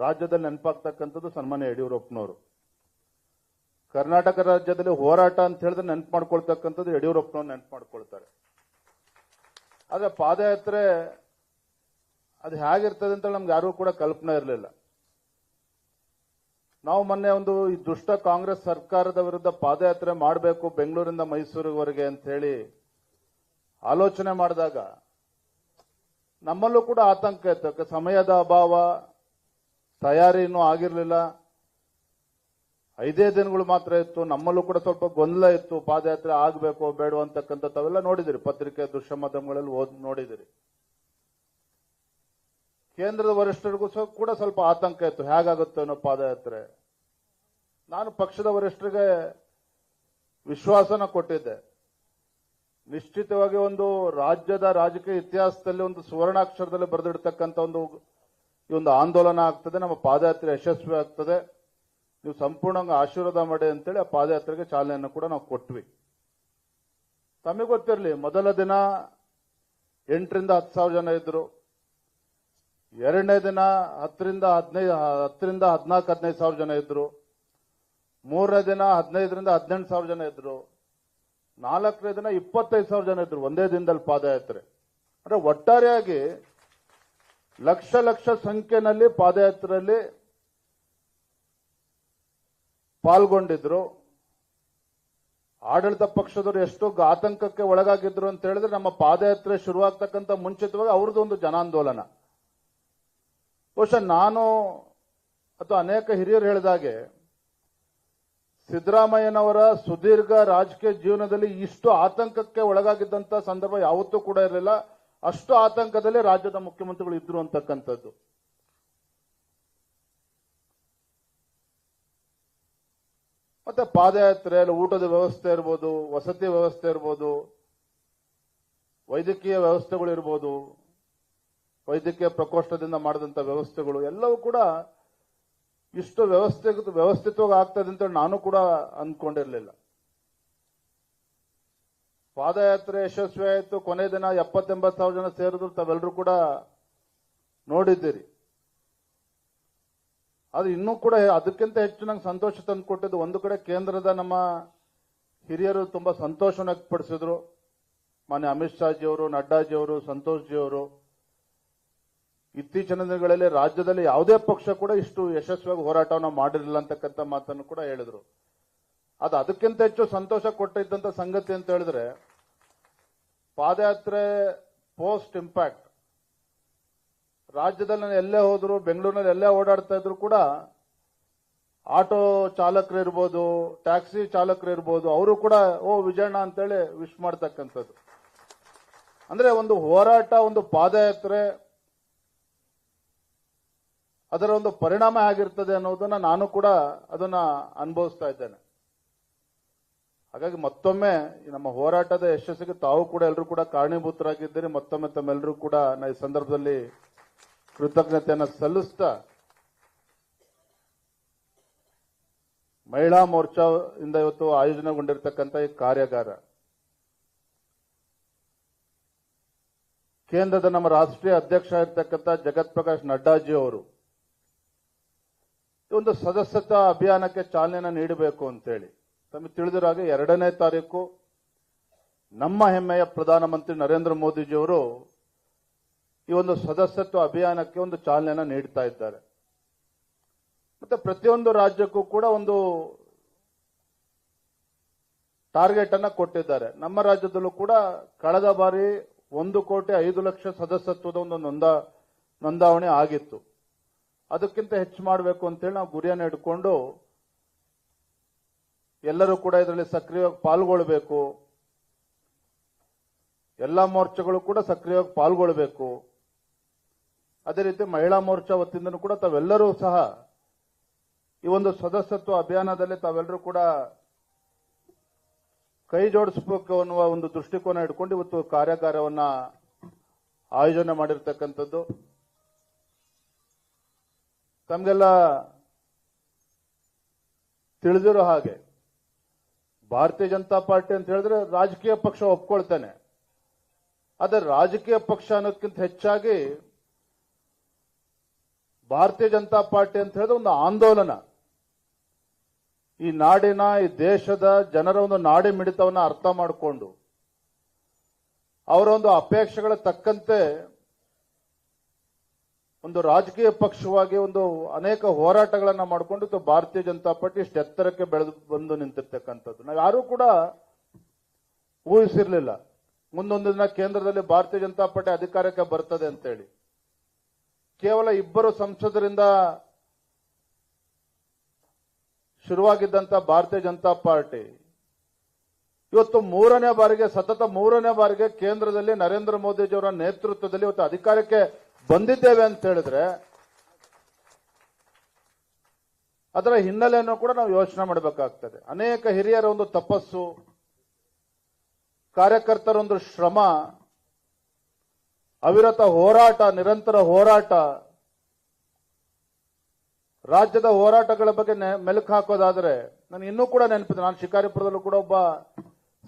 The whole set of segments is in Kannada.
ರಾಜ್ಯದಲ್ಲಿ ನೆನಪಾಗ್ತಕ್ಕಂಥದ್ದು ಸನ್ಮಾನ್ಯ ಯಡಿಯೂರಪ್ಪನವರು. ಕರ್ನಾಟಕ ರಾಜ್ಯದಲ್ಲಿ ಹೋರಾಟ ಅಂತ ಹೇಳಿದ್ರೆ ನೆನಪು ಮಾಡ್ಕೊಳ್ತಕ್ಕಂಥದ್ದು ಯಡಿಯೂರಪ್ಪನವ್ರು ನೆನಪು ಮಾಡ್ಕೊಳ್ತಾರೆ. ಆದ್ರೆ ಪಾದಯಾತ್ರೆ ಅದು ಹೇಗಿರ್ತದೆ ಅಂತ ನಮ್ಗೆ ಯಾರಿಗೂ ಕೂಡ ಕಲ್ಪನೆ ಇರಲಿಲ್ಲ. ನಾವು ಮೊನ್ನೆ ಒಂದು ಈ ದುಷ್ಟ ಕಾಂಗ್ರೆಸ್ ಸರ್ಕಾರದ ವಿರುದ್ಧ ಪಾದಯಾತ್ರೆ ಮಾಡಬೇಕು ಬೆಂಗಳೂರಿಂದ ಮೈಸೂರಿವರೆಗೆ ಅಂತ ಹೇಳಿ ಆಲೋಚನೆ ಮಾಡಿದಾಗ ನಮ್ಮಲ್ಲೂ ಕೂಡ ಆತಂಕ ಇತ್ತು. ಸಮಯದ ಅಭಾವ, ತಯಾರಿ ಇನ್ನೂ ಆಗಿರಲಿಲ್ಲ, 5 ದಿನಗಳು ಮಾತ್ರ ಇತ್ತು. ನಮ್ಮಲ್ಲೂ ಕೂಡ ಸ್ವಲ್ಪ ಗೊಂದಲ ಇತ್ತು, ಪಾದಯಾತ್ರೆ ಆಗಬೇಕು ಬೇಡ ಅಂತಕ್ಕಂಥ ತಾವೆಲ್ಲ ನೋಡಿದಿರಿ, ಪತ್ರಿಕೆ ದೃಶ್ಯ ಮಾಧ್ಯಮಗಳಲ್ಲಿ ನೋಡಿದಿರಿ. ಕೇಂದ್ರದ ವರಿಷ್ಠರಿಗೂ ಕೂಡ ಸ್ವಲ್ಪ ಆತಂಕ ಇತ್ತು, ಹೇಗಾಗುತ್ತೆ ಅನ್ನೋ ಪಾದಯಾತ್ರೆ. ನಾನು ಪಕ್ಷದ ವರಿಷ್ಠರಿಗೆ ವಿಶ್ವಾಸನ ಕೊಟ್ಟಿದ್ದೆ, ನಿಶ್ಚಿತವಾಗಿ ಒಂದು ರಾಜ್ಯದ ರಾಜಕೀಯ ಇತಿಹಾಸದಲ್ಲಿ ಒಂದು ಸುವರ್ಣಾಕ್ಷರದಲ್ಲಿ ಬರೆದಿಡ್ತಕ್ಕಂಥ ಈ ಒಂದು ಆಂದೋಲನ ಆಗ್ತದೆ, ನಮ್ಮ ಪಾದಯಾತ್ರೆ ಯಶಸ್ವಿ ಆಗ್ತದೆ, ನೀವು ಸಂಪೂರ್ಣವಾಗಿ ಆಶೀರ್ವಾದ ಮಾಡಿ ಅಂತೇಳಿ ಆ ಪಾದಯಾತ್ರೆಗೆ ಚಾಲನೆಯನ್ನು ಕೂಡ ನಾವು ಕೊಟ್ವಿ. ತಮಗೆ ಗೊತ್ತಿರಲಿ, ಮೊದಲ ದಿನ 8 ರಿಂದ 10 ಸಾವಿರ ಜನ ಇದ್ರು. ಎರಡನೇ ದಿನ 10 ರಿಂದ 14-15 ಸಾವಿರ ಜನ ಇದ್ರು. ಮೂರನೇ ದಿನ 15 ರಿಂದ 18 ಸಾವಿರ ಜನ ಇದ್ರು. ನಾಲ್ಕನೇ ದಿನ 25 ಸಾವಿರ ಜನ ಇದ್ರು. ಒಂದೇ ದಿನದಲ್ಲಿ ಪಾದಯಾತ್ರೆ. ಅಂದ್ರೆ ಒಟ್ಟಾರೆಯಾಗಿ ಲಕ್ಷ ಸಂಖ್ಯೆಯಲ್ಲಿ ಪಾದಯಾತ್ರೆಯಲ್ಲಿ ಪಾಲ್ಗೊಂಡಿದ್ರು. ಆಡಳಿತ ಪಕ್ಷದವರು ಎಷ್ಟು ಆತಂಕಕ್ಕೆ ಒಳಗಾಗಿದ್ರು ಅಂತ ಹೇಳಿದ್ರೆ, ನಮ್ಮ ಪಾದಯಾತ್ರೆ ಶುರುವಾಗ್ತಕ್ಕಂಥ ಮುಂಚಿತವಾಗಿ ಅವ್ರದ್ದು ಒಂದು ಜನಾಂದೋಲನ. ಬಹುಶಃ ನಾನು ಅಥವಾ ಅನೇಕ ಹಿರಿಯರು ಹೇಳಿದಾಗೆ, ಸಿದ್ದರಾಮಯ್ಯನವರ ಸುದೀರ್ಘ ರಾಜಕೀಯ ಜೀವನದಲ್ಲಿ ಇಷ್ಟು ಆತಂಕಕ್ಕೆ ಒಳಗಾಗಿದ್ದಂತ ಸಂದರ್ಭ ಯಾವತ್ತೂ ಕೂಡ ಇರಲಿಲ್ಲ. ಅಷ್ಟು ಆತಂಕದಲ್ಲಿ ರಾಜ್ಯದ ಮುಖ್ಯಮಂತ್ರಿಗಳು ಇದ್ರು ಅಂತಕ್ಕಂಥದ್ದು. ಮತ್ತೆ ಪಾದಯಾತ್ರೆಯಲ್ಲಿ ಊಟದ ವ್ಯವಸ್ಥೆ ಇರ್ಬೋದು, ವಸತಿ ವ್ಯವಸ್ಥೆ ಇರ್ಬೋದು, ವೈದ್ಯಕೀಯ ವ್ಯವಸ್ಥೆಗಳು ಇರ್ಬೋದು, ವೈದ್ಯಕೀಯ ಪ್ರಕೋಷ್ಠದಿಂದ ಮಾಡಿದಂಥ ವ್ಯವಸ್ಥೆಗಳು ಎಲ್ಲವೂ ಕೂಡ ಇಷ್ಟು ವ್ಯವಸ್ಥಿತವಾಗಿ ಆಗ್ತದೆ ಅಂತ ನಾನು ಕೂಡ ಅಂದ್ಕೊಂಡಿರಲಿಲ್ಲ. ಪಾದಯಾತ್ರೆ ಯಶಸ್ವಿ ಆಯಿತು. ಕೊನೆ ದಿನ 70-80 ಸಾವಿರ ಜನ ಸೇರಿದ್ರು, ತಾವೆಲ್ಲರೂ ಕೂಡ ನೋಡಿದ್ದೀರಿ. ಅದು ಇನ್ನೂ ಕೂಡ ಅದಕ್ಕಿಂತ ಹೆಚ್ಚು ನಂಗೆ ಸಂತೋಷ ತಂದುಕೊಟ್ಟಿದ್ದು, ಒಂದು ಕಡೆ ಕೇಂದ್ರದ ನಮ್ಮ ಹಿರಿಯರು ತುಂಬಾ ಸಂತೋಷವನ್ನು ವ್ಯಕ್ತಪಡಿಸಿದ್ರು. ಮಾನ್ಯ ಅಮಿತ್ ಶಾ ಜಿಯವರು, ನಡ್ಡಾಜಿಯವರು, ಸಂತೋಷ್ ಜಿಯವರು ಇತ್ತೀಚಿನ ದಿನಗಳಲ್ಲಿ ರಾಜ್ಯದಲ್ಲಿ ಯಾವುದೇ ಪಕ್ಷ ಕೂಡ ಇಷ್ಟು ಯಶಸ್ವಿಯಾಗಿ ಹೋರಾಟವನ್ನು ಮಾಡಿರಲಿಲ್ಲ ಅಂತಕ್ಕಂಥ ಮಾತನ್ನು ಕೂಡ ಹೇಳಿದ್ರು. ಅದು ಅದಕ್ಕಿಂತ ಹೆಚ್ಚು ಸಂತೋಷ ಕೊಟ್ಟಿದ್ದಂತ ಸಂಗತಿ ಅಂತ ಹೇಳಿದ್ರೆ, ಪಾದಯಾತ್ರೆ ಪೋಸ್ಟ್ ಇಂಪ್ಯಾಕ್ಟ್ ರಾಜ್ಯದಲ್ಲಿ ನಾನು ಎಲ್ಲೇ ಹೋದ್ರು, ಬೆಂಗಳೂರಿನಲ್ಲಿ ಎಲ್ಲೇ ಓಡಾಡ್ತಾ ಇದ್ರು ಕೂಡ ಆಟೋ ಚಾಲಕರು ಇರ್ಬೋದು, ಟ್ಯಾಕ್ಸಿ ಚಾಲಕರು ಇರ್ಬೋದು, ಅವರು ಕೂಡ ವಿಜಯಣ್ಣ ಅಂತೇಳಿ ವಿಶ್ ಮಾಡ್ತಕ್ಕಂಥದ್ದು. ಅಂದ್ರೆ ಒಂದು ಹೋರಾಟ, ಒಂದು ಪಾದಯಾತ್ರೆ, ಅದರ ಒಂದು ಪರಿಣಾಮ ಆಗಿರ್ತದೆ ಅನ್ನೋದನ್ನ ನಾನು ಕೂಡ ಅದನ್ನ ಅನುಭವಿಸ್ತಾ ಇದ್ದೇನೆ. ಹಾಗಾಗಿ ಮತ್ತೊಮ್ಮೆ ನಮ್ಮ ಹೋರಾಟದ ಯಶಸ್ಸಿಗೆ ತಾವು ಕೂಡ ಎಲ್ಲರೂ ಕೂಡ ಕಾರಣೀಭೂತರಾಗಿದ್ದೀರಿ. ಮತ್ತೊಮ್ಮೆ ತಮ್ಮೆಲ್ಲರೂ ಕೂಡ ಈ ಸಂದರ್ಭದಲ್ಲಿ ಕೃತಜ್ಞತೆಯನ್ನು ಸಲ್ಲಿಸ್ತಾ, ಮಹಿಳಾ ಮೋರ್ಚಾದಿಂದ ಇವತ್ತು ಆಯೋಜನೆಗೊಂಡಿರ್ತಕ್ಕಂಥ ಈ ಕಾರ್ಯಾಗಾರ ಕೇಂದ್ರದ ನಮ್ಮ ರಾಷ್ಟ್ರೀಯ ಅಧ್ಯಕ್ಷ ಆಗಿರ್ತಕ್ಕಂಥ ಜಗತ್ ಪ್ರಕಾಶ್ ನಡ್ಡಾಜಿ ಅವರು ಒಂದು ಸದಸ್ಯತ್ವ ಅಭಿಯಾನಕ್ಕೆ ಚಾಲನೆ ನೀಡಬೇಕು ಅಂತೇಳಿ ತಮಗೆ ತಿಳಿದಿರೋ ಹಾಗೆ 2ನೇ ತಾರೀಕು ನಮ್ಮ ಹೆಮ್ಮೆಯ ಪ್ರಧಾನಮಂತ್ರಿ ನರೇಂದ್ರ ಮೋದಿಜಿಯವರು ಈ ಒಂದು ಸದಸ್ಯತ್ವ ಅಭಿಯಾನಕ್ಕೆ ಒಂದು ಚಾಲನೆ ನೀಡ್ತಾ ಇದ್ದಾರೆ. ಮತ್ತೆ ಪ್ರತಿಯೊಂದು ರಾಜ್ಯಕ್ಕೂ ಕೂಡ ಒಂದು ಟಾರ್ಗೆಟ್ ಅನ್ನ ಕೊಟ್ಟಿದ್ದಾರೆ. ನಮ್ಮ ರಾಜ್ಯದಲ್ಲೂ ಕೂಡ ಕಳೆದ ಬಾರಿ 1,05,00,000 ಸದಸ್ಯತ್ವದ ಒಂದು ನೋಂದಾವಣೆ ಆಗಿತ್ತು. ಅದಕ್ಕಿಂತ ಹೆಚ್ಚು ಮಾಡಬೇಕು ಅಂತೇಳಿ ನಾವು ಗುರಿಯನ್ನು ಇಟ್ಕೊಂಡು ಎಲ್ಲರೂ ಕೂಡ ಇದರಲ್ಲಿ ಸಕ್ರಿಯವಾಗಿ ಪಾಲ್ಗೊಳ್ಳಬೇಕು, ಎಲ್ಲ ಮೋರ್ಚಾಗಳು ಕೂಡ ಸಕ್ರಿಯವಾಗಿ ಪಾಲ್ಗೊಳ್ಳಬೇಕು. ಅದೇ ರೀತಿ ಮಹಿಳಾ ಮೋರ್ಚಾ ವತಿಯಿಂದನೂ ಕೂಡ ತಾವೆಲ್ಲರೂ ಸಹ ಈ ಒಂದು ಸದಸ್ಯತ್ವ ಅಭಿಯಾನದಲ್ಲಿ ತಾವೆಲ್ಲರೂ ಕೂಡ ಕೈ ಜೋಡಿಸಬೇಕು ಅನ್ನುವ ಒಂದು ದೃಷ್ಟಿಕೋನ ಇಟ್ಕೊಂಡು ಇವತ್ತು ಕಾರ್ಯಾಗಾರವನ್ನ ಆಯೋಜನೆ ಮಾಡಿರ್ತಕ್ಕಂಥದ್ದು. ತಮಗೆಲ್ಲ ತಿಳಿದಿರೋ ಹಾಗೆ ಭಾರತೀಯ ಜನತಾ ಪಾರ್ಟಿ ಅಂತ ಹೇಳಿದ್ರೆ ರಾಜಕೀಯ ಪಕ್ಷ ಒಪ್ಕೊಳ್ತಾನೆ. ಆದರೆ ರಾಜಕೀಯ ಪಕ್ಷ ಅನ್ನೋದಕ್ಕಿಂತ ಹೆಚ್ಚಾಗಿ ಭಾರತೀಯ ಜನತಾ ಪಾರ್ಟಿ ಅಂತ ಹೇಳಿದ್ರೆ ಒಂದು ಆಂದೋಲನ. ಈ ನಾಡಿನ, ಈ ದೇಶದ ಜನರ ಒಂದು ನಾಡಿ ಮಿಡಿತವನ್ನ ಅರ್ಥ ಮಾಡಿಕೊಂಡು ಅವರ ಒಂದು ಅಪೇಕ್ಷೆಗಳ ತಕ್ಕಂತೆ ಒಂದು ರಾಜಕೀಯ ಪಕ್ಷವಾಗಿ ಒಂದು ಅನೇಕ ಹೋರಾಟಗಳನ್ನ ಮಾಡಿಕೊಂಡು ಭಾರತೀಯ ಜನತಾ ಪಾರ್ಟಿ ಇಷ್ಟು ಎತ್ತರಕ್ಕೆ ಬೆಳೆದು ಬಂದು ನಿಂತಿರ್ತಕ್ಕಂಥದ್ದು ನಾವು ಯಾರೂ ಕೂಡ ಊಹಿಸಿರ್ಲಿಲ್ಲ. ಮುಂದೊಂದು ದಿನ ಕೇಂದ್ರದಲ್ಲಿ ಭಾರತೀಯ ಜನತಾ ಪಾರ್ಟಿ ಅಧಿಕಾರಕ್ಕೆ ಬರ್ತದೆ ಅಂತೇಳಿ. ಕೇವಲ 2 ಸಂಸದರಿಂದ ಶುರುವಾಗಿದ್ದಂತ ಭಾರತೀಯ ಜನತಾ ಪಾರ್ಟಿ ಇವತ್ತು 3ನೇ ಬಾರಿಗೆ, ಸತತ 3ನೇ ಬಾರಿಗೆ ಕೇಂದ್ರದಲ್ಲಿ ನರೇಂದ್ರ ಮೋದಿಜಿಯವರ ನೇತೃತ್ವದಲ್ಲಿ ಇವತ್ತು ಅಧಿಕಾರಕ್ಕೆ ಬಂದಿದ್ದೇವೆ ಅಂತ ಹೇಳಿದ್ರೆ ಅದರ ಹಿನ್ನೆಲೆಯನ್ನು ಕೂಡ ನಾವು ಯೋಚನೆ ಮಾಡಬೇಕಾಗ್ತದೆ. ಅನೇಕ ಹಿರಿಯರ ಒಂದು ತಪಸ್ಸು, ಕಾರ್ಯಕರ್ತರ ಒಂದು ಶ್ರಮ, ಅವಿರತ ಹೋರಾಟ, ನಿರಂತರ ಹೋರಾಟ, ರಾಜ್ಯದ ಹೋರಾಟಗಳ ಬಗ್ಗೆ ಮೆಲುಕು ಹಾಕೋದಾದ್ರೆ ನನಗೆ ಇನ್ನೂ ಕೂಡ ನೆನಪಿದೆ. ನಾನು ಶಿಕಾರಿಪುರದಲ್ಲೂ ಕೂಡ ಒಬ್ಬ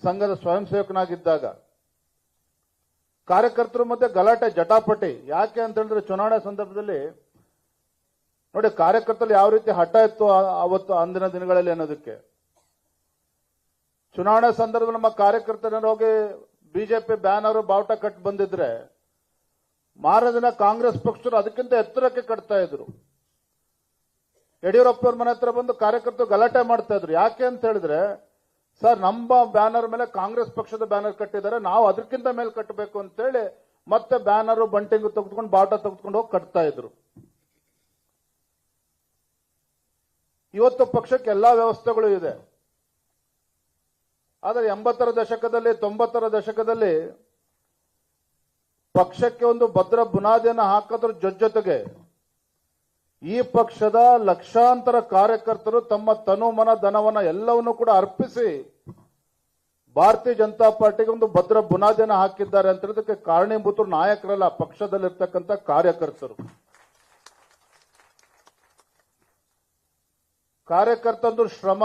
ಸಂಘದ ಸ್ವಯಂ ಸೇವಕನಾಗಿದ್ದಾಗ ಕಾರ್ಯಕರ್ತರ ಮಧ್ಯೆ ಗಲಾಟೆ, ಜಟಾಪಟಿ. ಯಾಕೆ ಅಂತ ಹೇಳಿದ್ರೆ ಚುನಾವಣೆ ಸಂದರ್ಭದಲ್ಲಿ ನೋಡಿ ಕಾರ್ಯಕರ್ತರು ಯಾವ ರೀತಿ ಹಠ ಇತ್ತು ಅವತ್ತು ಅಂದಿನ ದಿನಗಳಲ್ಲಿ ಅನ್ನೋದಕ್ಕೆ. ಚುನಾವಣೆ ಸಂದರ್ಭದಲ್ಲಿ ನಮ್ಮ ಕಾರ್ಯಕರ್ತರು ಹೋಗಿ ಬಿಜೆಪಿ ಬ್ಯಾನರ್ ಬಾವುಟ ಕಟ್ ಬಂದಿದ್ರೆ ಮಾರನೇ ದಿನ ಕಾಂಗ್ರೆಸ್ ಪಕ್ಷರು ಅದಕ್ಕಿಂತ ಎತ್ತರಕ್ಕೆ ಕಟ್ತಾ ಇದ್ರು. ಯಡಿಯೂರಪ್ಪವ್ರ ಮನೆ ಹತ್ರ ಬಂದು ಕಾರ್ಯಕರ್ತರು ಗಲಾಟೆ ಮಾಡ್ತಾ ಇದ್ರು. ಯಾಕೆ ಅಂತ ಹೇಳಿದ್ರೆ, ಸರ್ ನಮ್ಮ ಬ್ಯಾನರ್ ಮೇಲೆ ಕಾಂಗ್ರೆಸ್ ಪಕ್ಷದ ಬ್ಯಾನರ್ ಕಟ್ಟಿದ್ದಾರೆ, ನಾವು ಅದಕ್ಕಿಂತ ಮೇಲೆ ಕಟ್ಟಬೇಕು ಅಂತೇಳಿ ಮತ್ತೆ ಬ್ಯಾನರ್ ಬಂಟಿಂಗ್ ತೆಗೆದುಕೊಂಡು ಬಾವುಟ ತೆಗೆದುಕೊಂಡು ಹೋಗಿ ಕಟ್ತಾ ಇದ್ರು. ಇವತ್ತು ಪಕ್ಷಕ್ಕೆ ಎಲ್ಲಾ ವ್ಯವಸ್ಥೆಗಳು ಇದೆ. ಆದರೆ 80ರ ದಶಕದಲ್ಲಿ, 90ರ ದಶಕದಲ್ಲಿ ಪಕ್ಷಕ್ಕೆ ಒಂದು ಭದ್ರ ಬುನಾದಿಯನ್ನು ಹಾಕೋದ್ರ ಜೊತೆಗೆ ಈ ಪಕ್ಷದ ಲಕ್ಷಾಂತರ ಕಾರ್ಯಕರ್ತರು ತಮ್ಮ ತನು ಮನ ಧನವನ್ನ ಎಲ್ಲವನ್ನೂ ಕೂಡ ಅರ್ಪಿಸಿ ಭಾರತೀಯ ಜನತಾ ಪಾರ್ಟಿಗೆ ಒಂದು ಭದ್ರ ಬುನಾದಿಯನ್ನು ಹಾಕಿದ್ದಾರೆ ಅಂತ ಹೇಳೋದಕ್ಕೆ ಕಾರಣೀಭೂತರು ನಾಯಕರಲ್ಲ, ಪಕ್ಷದಲ್ಲಿರ್ತಕ್ಕಂಥ ಕಾರ್ಯಕರ್ತರು. ಕಾರ್ಯಕರ್ತಂದು ಶ್ರಮ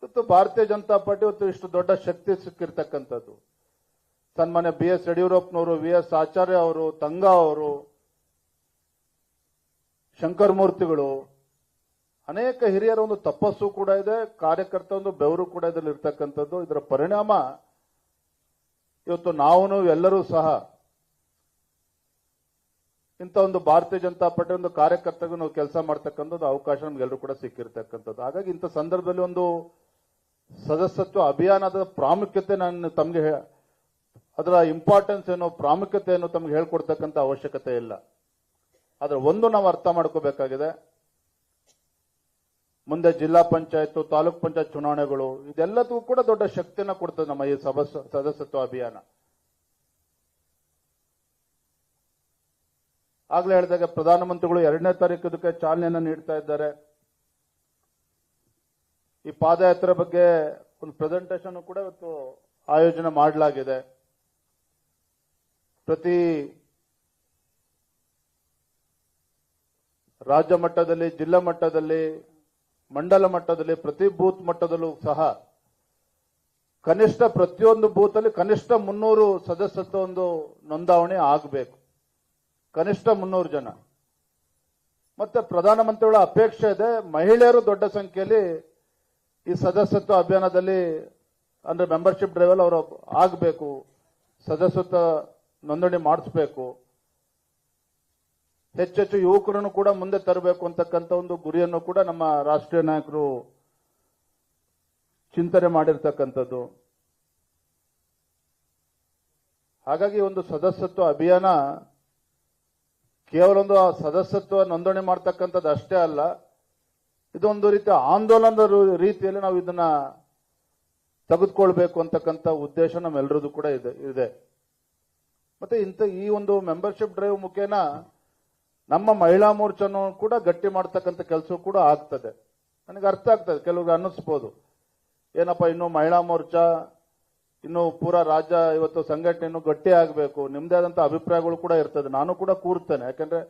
ಇವತ್ತು ಭಾರತೀಯ ಜನತಾ ಪಾರ್ಟಿ ಇವತ್ತು ಇಷ್ಟು ದೊಡ್ಡ ಶಕ್ತಿ ಸಿಕ್ಕಿರ್ತಕ್ಕಂಥದ್ದು. ಸನ್ಮಾನ್ಯ BS ಯಡಿಯೂರಪ್ಪನವರು, VS ಆಚಾರ್ಯ ಅವರು, ತಂಗಾ ಅವರು, ಶಂಕರಮೂರ್ತಿಗಳು, ಅನೇಕ ಹಿರಿಯರ ಒಂದು ತಪಸ್ಸು ಕೂಡ ಇದೆ, ಕಾರ್ಯಕರ್ತ ಒಂದು ಬೆವರು ಕೂಡ ಇದರಲ್ಲಿ ಇರ್ತಕ್ಕಂಥದ್ದು. ಇದರ ಪರಿಣಾಮ ಇವತ್ತು ನಾವು ಎಲ್ಲರೂ ಸಹ ಇಂಥ ಒಂದು ಭಾರತೀಯ ಜನತಾ ಪಾರ್ಟಿ ಒಂದು ಕಾರ್ಯಕರ್ತರಿಗೆ ನಾವು ಕೆಲಸ ಮಾಡ್ತಕ್ಕಂಥದ್ದು ಅವಕಾಶ ನಮ್ಗೆಲ್ಲರೂ ಕೂಡ ಸಿಕ್ಕಿರ್ತಕ್ಕಂಥದ್ದು. ಹಾಗಾಗಿ ಇಂಥ ಸಂದರ್ಭದಲ್ಲಿ ಒಂದು ಸದಸ್ಯತ್ವ ಅಭಿಯಾನದ ಪ್ರಾಮುಖ್ಯತೆ ನಾನು ತಮಗೆ ಅದರ ಇಂಪಾರ್ಟೆನ್ಸ್ ಏನು, ಪ್ರಾಮುಖ್ಯತೆ ಏನು ತಮಗೆ ಹೇಳ್ಕೊಡ್ತಕ್ಕಂಥ ಅವಶ್ಯಕತೆ ಇಲ್ಲ. ಆದ್ರೆ ಒಂದು ನಾವು ಅರ್ಥ ಮಾಡ್ಕೋಬೇಕಾಗಿದೆ, ಮುಂದೆ ಜಿಲ್ಲಾ ಪಂಚಾಯತ್, ತಾಲೂಕ್ ಪಂಚಾಯತ್ ಚುನಾವಣೆಗಳು ಇದೆಲ್ಲದಕ್ಕೂ ಕೂಡ ದೊಡ್ಡ ಶಕ್ತಿಯನ್ನ ಕೊಡ್ತದೆ ನಮ್ಮ ಈ ಸದಸ್ಯತ್ವ ಅಭಿಯಾನ. ಆಗ್ಲೇ ಹೇಳಿದಾಗ ಪ್ರಧಾನಮಂತ್ರಿಗಳು 2ನೇ ತಾರೀಕು ಇದಕ್ಕೆ ಚಾಲನೆಯನ್ನ ನೀಡ್ತಾ ಇದ್ದಾರೆ. ಈ ಪಾದಯಾತ್ರೆ ಬಗ್ಗೆ ಒಂದು ಪ್ರೆಸೆಂಟೇಷನ್ ಕೂಡ ಇವತ್ತು ಆಯೋಜನೆ ಮಾಡಲಾಗಿದೆ. ಪ್ರತಿ ರಾಜ್ಯ ಮಟ್ಟದಲ್ಲಿ, ಜಿಲ್ಲಾ ಮಟ್ಟದಲ್ಲಿ, ಮಂಡಲ ಮಟ್ಟದಲ್ಲಿ, ಪ್ರತಿ ಬೂತ್ ಮಟ್ಟದಲ್ಲೂ ಸಹ ಕನಿಷ್ಠ ಪ್ರತಿಯೊಂದು ಬೂತ್ ಅಲ್ಲಿ ಕನಿಷ್ಠ 300 ಸದಸ್ಯತ್ವ ಒಂದು ನೋಂದಾವಣೆ ಆಗಬೇಕು. ಕನಿಷ್ಠ 300 ಜನ. ಮತ್ತೆ ಪ್ರಧಾನಮಂತ್ರಿಗಳ ಅಪೇಕ್ಷೆ ಇದೆ ಮಹಿಳೆಯರು ದೊಡ್ಡ ಸಂಖ್ಯೆಯಲ್ಲಿ ಈ ಸದಸ್ಯತ್ವ ಅಭಿಯಾನದಲ್ಲಿ ಅಂದ್ರೆ ಮೆಂಬರ್ಶಿಪ್ ಡ್ರೈವ್ ಅಲ್ಲಿ ಅವರು ಆಗಬೇಕು, ಸದಸ್ಯತ್ವ ನೋಂದಣಿ ಮಾಡಿಸಬೇಕು. ಹೆಚ್ಚೆಚ್ಚು ಯುವಕರನ್ನು ಕೂಡ ಮುಂದೆ ತರಬೇಕು ಅಂತಕ್ಕಂಥ ಒಂದು ಗುರಿಯನ್ನು ಕೂಡ ನಮ್ಮ ರಾಷ್ಟ್ರೀಯ ನಾಯಕರು ಚಿಂತನೆ ಮಾಡಿರ್ತಕ್ಕಂಥದ್ದು. ಹಾಗಾಗಿ ಒಂದು ಸದಸ್ಯತ್ವ ಅಭಿಯಾನ ಕೇವಲ ಒಂದು ಸದಸ್ಯತ್ವ ನೋಂದಣಿ ಮಾಡ್ತಕ್ಕಂಥದ್ದು ಅಷ್ಟೇ ಅಲ್ಲ, ಇದೊಂದು ರೀತಿಯ ಆಂದೋಲನದ ರೀತಿಯಲ್ಲಿ ನಾವು ಇದನ್ನ ತೆಗೆದುಕೊಳ್ಬೇಕು ಅಂತಕ್ಕಂಥ ಉದ್ದೇಶ ನಮ್ಮೆಲ್ಲರದು ಕೂಡ ಇದೆ. ಮತ್ತೆ ಈ ಒಂದು ಮೆಂಬರ್ಶಿಪ್ ಡ್ರೈವ್ ಮುಖೇನ ನಮ್ಮ ಮಹಿಳಾ ಮೋರ್ಚಾನು ಕೂಡ ಗಟ್ಟಿ ಮಾಡ್ತಕ್ಕಂಥ ಕೆಲಸ ಕೂಡ ಆಗ್ತದೆ. ನನಗೆ ಅರ್ಥ ಆಗ್ತದೆ, ಕೆಲವ್ರಿಗೆ ಅನ್ನಿಸ್ಬೋದು ಏನಪ್ಪ ಇನ್ನು ಮಹಿಳಾ ಮೋರ್ಚಾ ಇನ್ನು ಪೂರಾ ರಾಜ್ಯ ಇವತ್ತು ಸಂಘಟನೆ ಇನ್ನು ಗಟ್ಟಿ ಆಗಬೇಕು, ನಿಮ್ದೇ ಆದಂತ ಅಭಿಪ್ರಾಯಗಳು ಕೂಡ ಇರ್ತದೆ. ನಾನು ಕೂಡ ಕೂರ್ತೇನೆ, ಯಾಕಂದ್ರೆ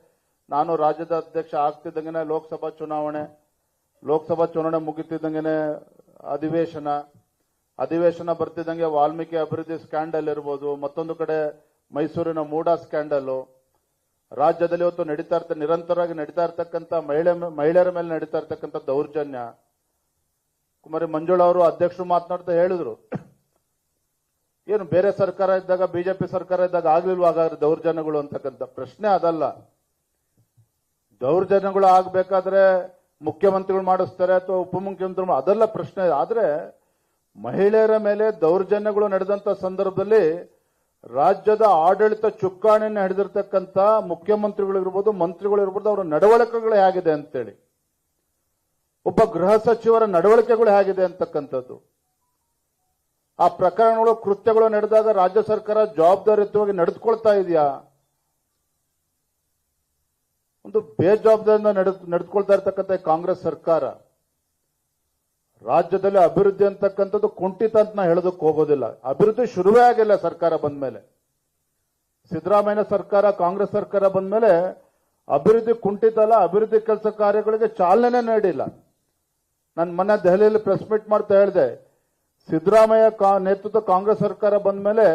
ನಾನು ರಾಜ್ಯದ ಅಧ್ಯಕ್ಷ ಆಗ್ತಿದ್ದಂಗೆನೆ ಲೋಕಸಭಾ ಚುನಾವಣೆ ಮುಗಿತಿದ್ದಂಗೆನೆ ಅಧಿವೇಶನ ಬರ್ತಿದ್ದಂಗೆ ವಾಲ್ಮೀಕಿ ಅಭಿವೃದ್ಧಿ ಸ್ಕ್ಯಾಂಡಲ್ ಇರ್ಬೋದು, ಮತ್ತೊಂದು ಕಡೆ ಮೈಸೂರಿನ ಮೂಡಾ ಸ್ಕ್ಯಾಂಡಲ್, ರಾಜ್ಯದಲ್ಲಿ ಇವತ್ತು ನಿರಂತರವಾಗಿ ನಡೀತಾ ಇರ್ತಕ್ಕಂಥ ಮಹಿಳೆಯರ ಮೇಲೆ ನಡೀತಾ ಇರ್ತಕ್ಕಂಥ ದೌರ್ಜನ್ಯ. ಕುಮಾರಿ ಮಂಜುಳಾ ಅವರು ಅಧ್ಯಕ್ಷರು ಮಾತನಾಡ್ತಾ ಹೇಳಿದ್ರು, ಏನು ಬೇರೆ ಸರ್ಕಾರ ಇದ್ದಾಗ, ಬಿಜೆಪಿ ಸರ್ಕಾರ ಇದ್ದಾಗ ಆಗ್ಲಿಲ್ವಾ ಹಾಗಾದ್ರೆ ದೌರ್ಜನ್ಯಗಳು ಅಂತಕ್ಕಂಥ ಪ್ರಶ್ನೆ ಅದಲ್ಲ. ದೌರ್ಜನ್ಯಗಳು ಆಗ್ಬೇಕಾದ್ರೆ ಮುಖ್ಯಮಂತ್ರಿಗಳು ಮಾಡಿಸ್ತಾರೆ ಅಥವಾ ಉಪಮುಖ್ಯಮಂತ್ರಿಗಳು, ಅದೆಲ್ಲ ಪ್ರಶ್ನೆ. ಆದ್ರೆ ಮಹಿಳೆಯರ ಮೇಲೆ ದೌರ್ಜನ್ಯಗಳು ನಡೆದಂತ ಸಂದರ್ಭದಲ್ಲಿ ರಾಜ್ಯದ ಆಡಳಿತ ಚುಕ್ಕಾಣಿಯನ್ನು ಹಿಡಿದಿರ್ತಕ್ಕಂಥ ಮುಖ್ಯಮಂತ್ರಿಗಳಿರ್ಬೋದು, ಮಂತ್ರಿಗಳಿರ್ಬೋದು, ಅವರ ನಡವಳಿಕೆಗಳು ಹೇಗಿದೆ ಅಂತೇಳಿ, ಒಬ್ಬ ಗೃಹ ಸಚಿವರ ನಡವಳಿಕೆಗಳು ಹೇಗಿದೆ ಅಂತಕ್ಕಂಥದ್ದು, ಆ ಪ್ರಕರಣಗಳು ಕೃತ್ಯಗಳು ನಡೆದಾಗ ರಾಜ್ಯ ಸರ್ಕಾರ ಜವಾಬ್ದಾರಿಯುತವಾಗಿ ನಡೆದುಕೊಳ್ತಾ ಇದೆಯಾ, ಒಂದು ಬೇಜವಾಬ್ದಾರಿಯಿಂದ ನಡೆದುಕೊಳ್ತಾ ಇರ್ತಕ್ಕಂಥ ಕಾಂಗ್ರೆಸ್ ಸರ್ಕಾರ. ರಾಜ್ಯದಲ್ಲಿ ಅಭಿವೃದ್ಧಿ ಅಂತಕ್ಕಂಥದ್ದು ಕುಂಠಿತ ಅಂತ ಹೇಳೋದಕ್ಕೆ ಹೋಗೋದಿಲ್ಲ. ಅಭಿವೃದ್ಧಿ ಶುರುವೇ ಆಗಿಲ್ಲ ಸರ್ಕಾರ ಬಂದ ಮೇಲೆ. ಸಿದ್ದರಾಮಯ್ಯ ಸರ್ಕಾರ, ಕಾಂಗ್ರೆಸ್ ಸರ್ಕಾರ ಬಂದ ಮೇಲೆ ಅಭಿವೃದ್ಧಿ ಕುಂಠಿತ ಅಲ್ಲ, ಅಭಿವೃದ್ಧಿ ಕೆಲಸ ಕಾರ್ಯಗಳಿಗೆ ಚಾಲನೆ ನೀಡಿಲ್ಲ. ನಾನು ಮೊನ್ನೆ ದೆಹಲಿಯಲ್ಲಿ ಪ್ರೆಸ್ ಮೀಟ್ ಮಾಡ್ತಾ ಹೇಳಿದೆ, ಸಿದ್ದರಾಮಯ್ಯ ನೇತೃತ್ವ ಕಾಂಗ್ರೆಸ್ ಸರ್ಕಾರ ಬಂದ ಮೇಲೆ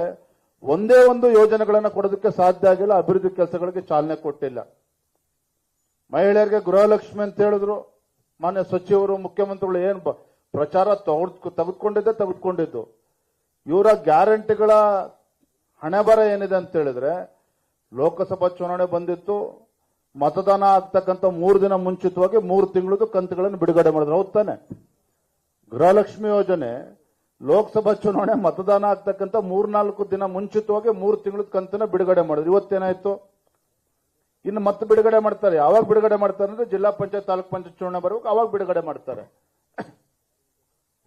ಒಂದೇ ಒಂದು ಯೋಜನೆಗಳನ್ನು ಕೊಡೋದಕ್ಕೆ ಸಾಧ್ಯ ಆಗಿಲ್ಲ, ಅಭಿವೃದ್ಧಿ ಕೆಲಸಗಳಿಗೆ ಚಾಲನೆ ಕೊಟ್ಟಿಲ್ಲ. ಮಹಿಳೆಯರಿಗೆ ಗೃಹಲಕ್ಷ್ಮಿ ಅಂತ ಹೇಳಿದ್ರು, ಮಾನ್ಯ ಸಚಿವರು, ಮುಖ್ಯಮಂತ್ರಿಗಳು ಏನು ಪ್ರಚಾರ ತೆಗೆದುಕೊಂಡಿದ್ದು. ಇವರ ಗ್ಯಾರಂಟಿಗಳ ಹಣೆಬರ ಏನಿದೆ ಅಂತ ಹೇಳಿದ್ರೆ, ಲೋಕಸಭಾ ಚುನಾವಣೆ ಬಂದಿತ್ತು, ಮತದಾನ ಆಗ್ತಕ್ಕಂಥ 3 ದಿನ ಮುಂಚಿತವಾಗಿ 3 ತಿಂಗಳದ್ದು ಕಂತುಗಳನ್ನು ಬಿಡುಗಡೆ ಮಾಡಿದ್ರು. ಹೌದು ತಾನೆ? ಗೃಹಲಕ್ಷ್ಮಿ ಯೋಜನೆ ಲೋಕಸಭಾ ಚುನಾವಣೆ ಮತದಾನ ಆಗ್ತಕ್ಕಂಥ 3-4 ದಿನ ಮುಂಚಿತವಾಗಿ 3 ತಿಂಗಳದ ಕಂತನ್ನ ಬಿಡುಗಡೆ ಮಾಡಿದ್ರು. ಇವತ್ತೇನಾಯ್ತು? ಇನ್ನು ಮತ್ತೆ ಬಿಡುಗಡೆ ಮಾಡ್ತಾರೆ. ಯಾವಾಗ ಬಿಡುಗಡೆ ಮಾಡ್ತಾರೆ ಅಂದ್ರೆ ಜಿಲ್ಲಾ ಪಂಚಾಯತ್, ತಾಲೂಕ್ ಪಂಚಾಯತ್ ಚುನಾವಣೆ ಬರಬೇಕು, ಅವಾಗ ಬಿಡುಗಡೆ ಮಾಡ್ತಾರೆ.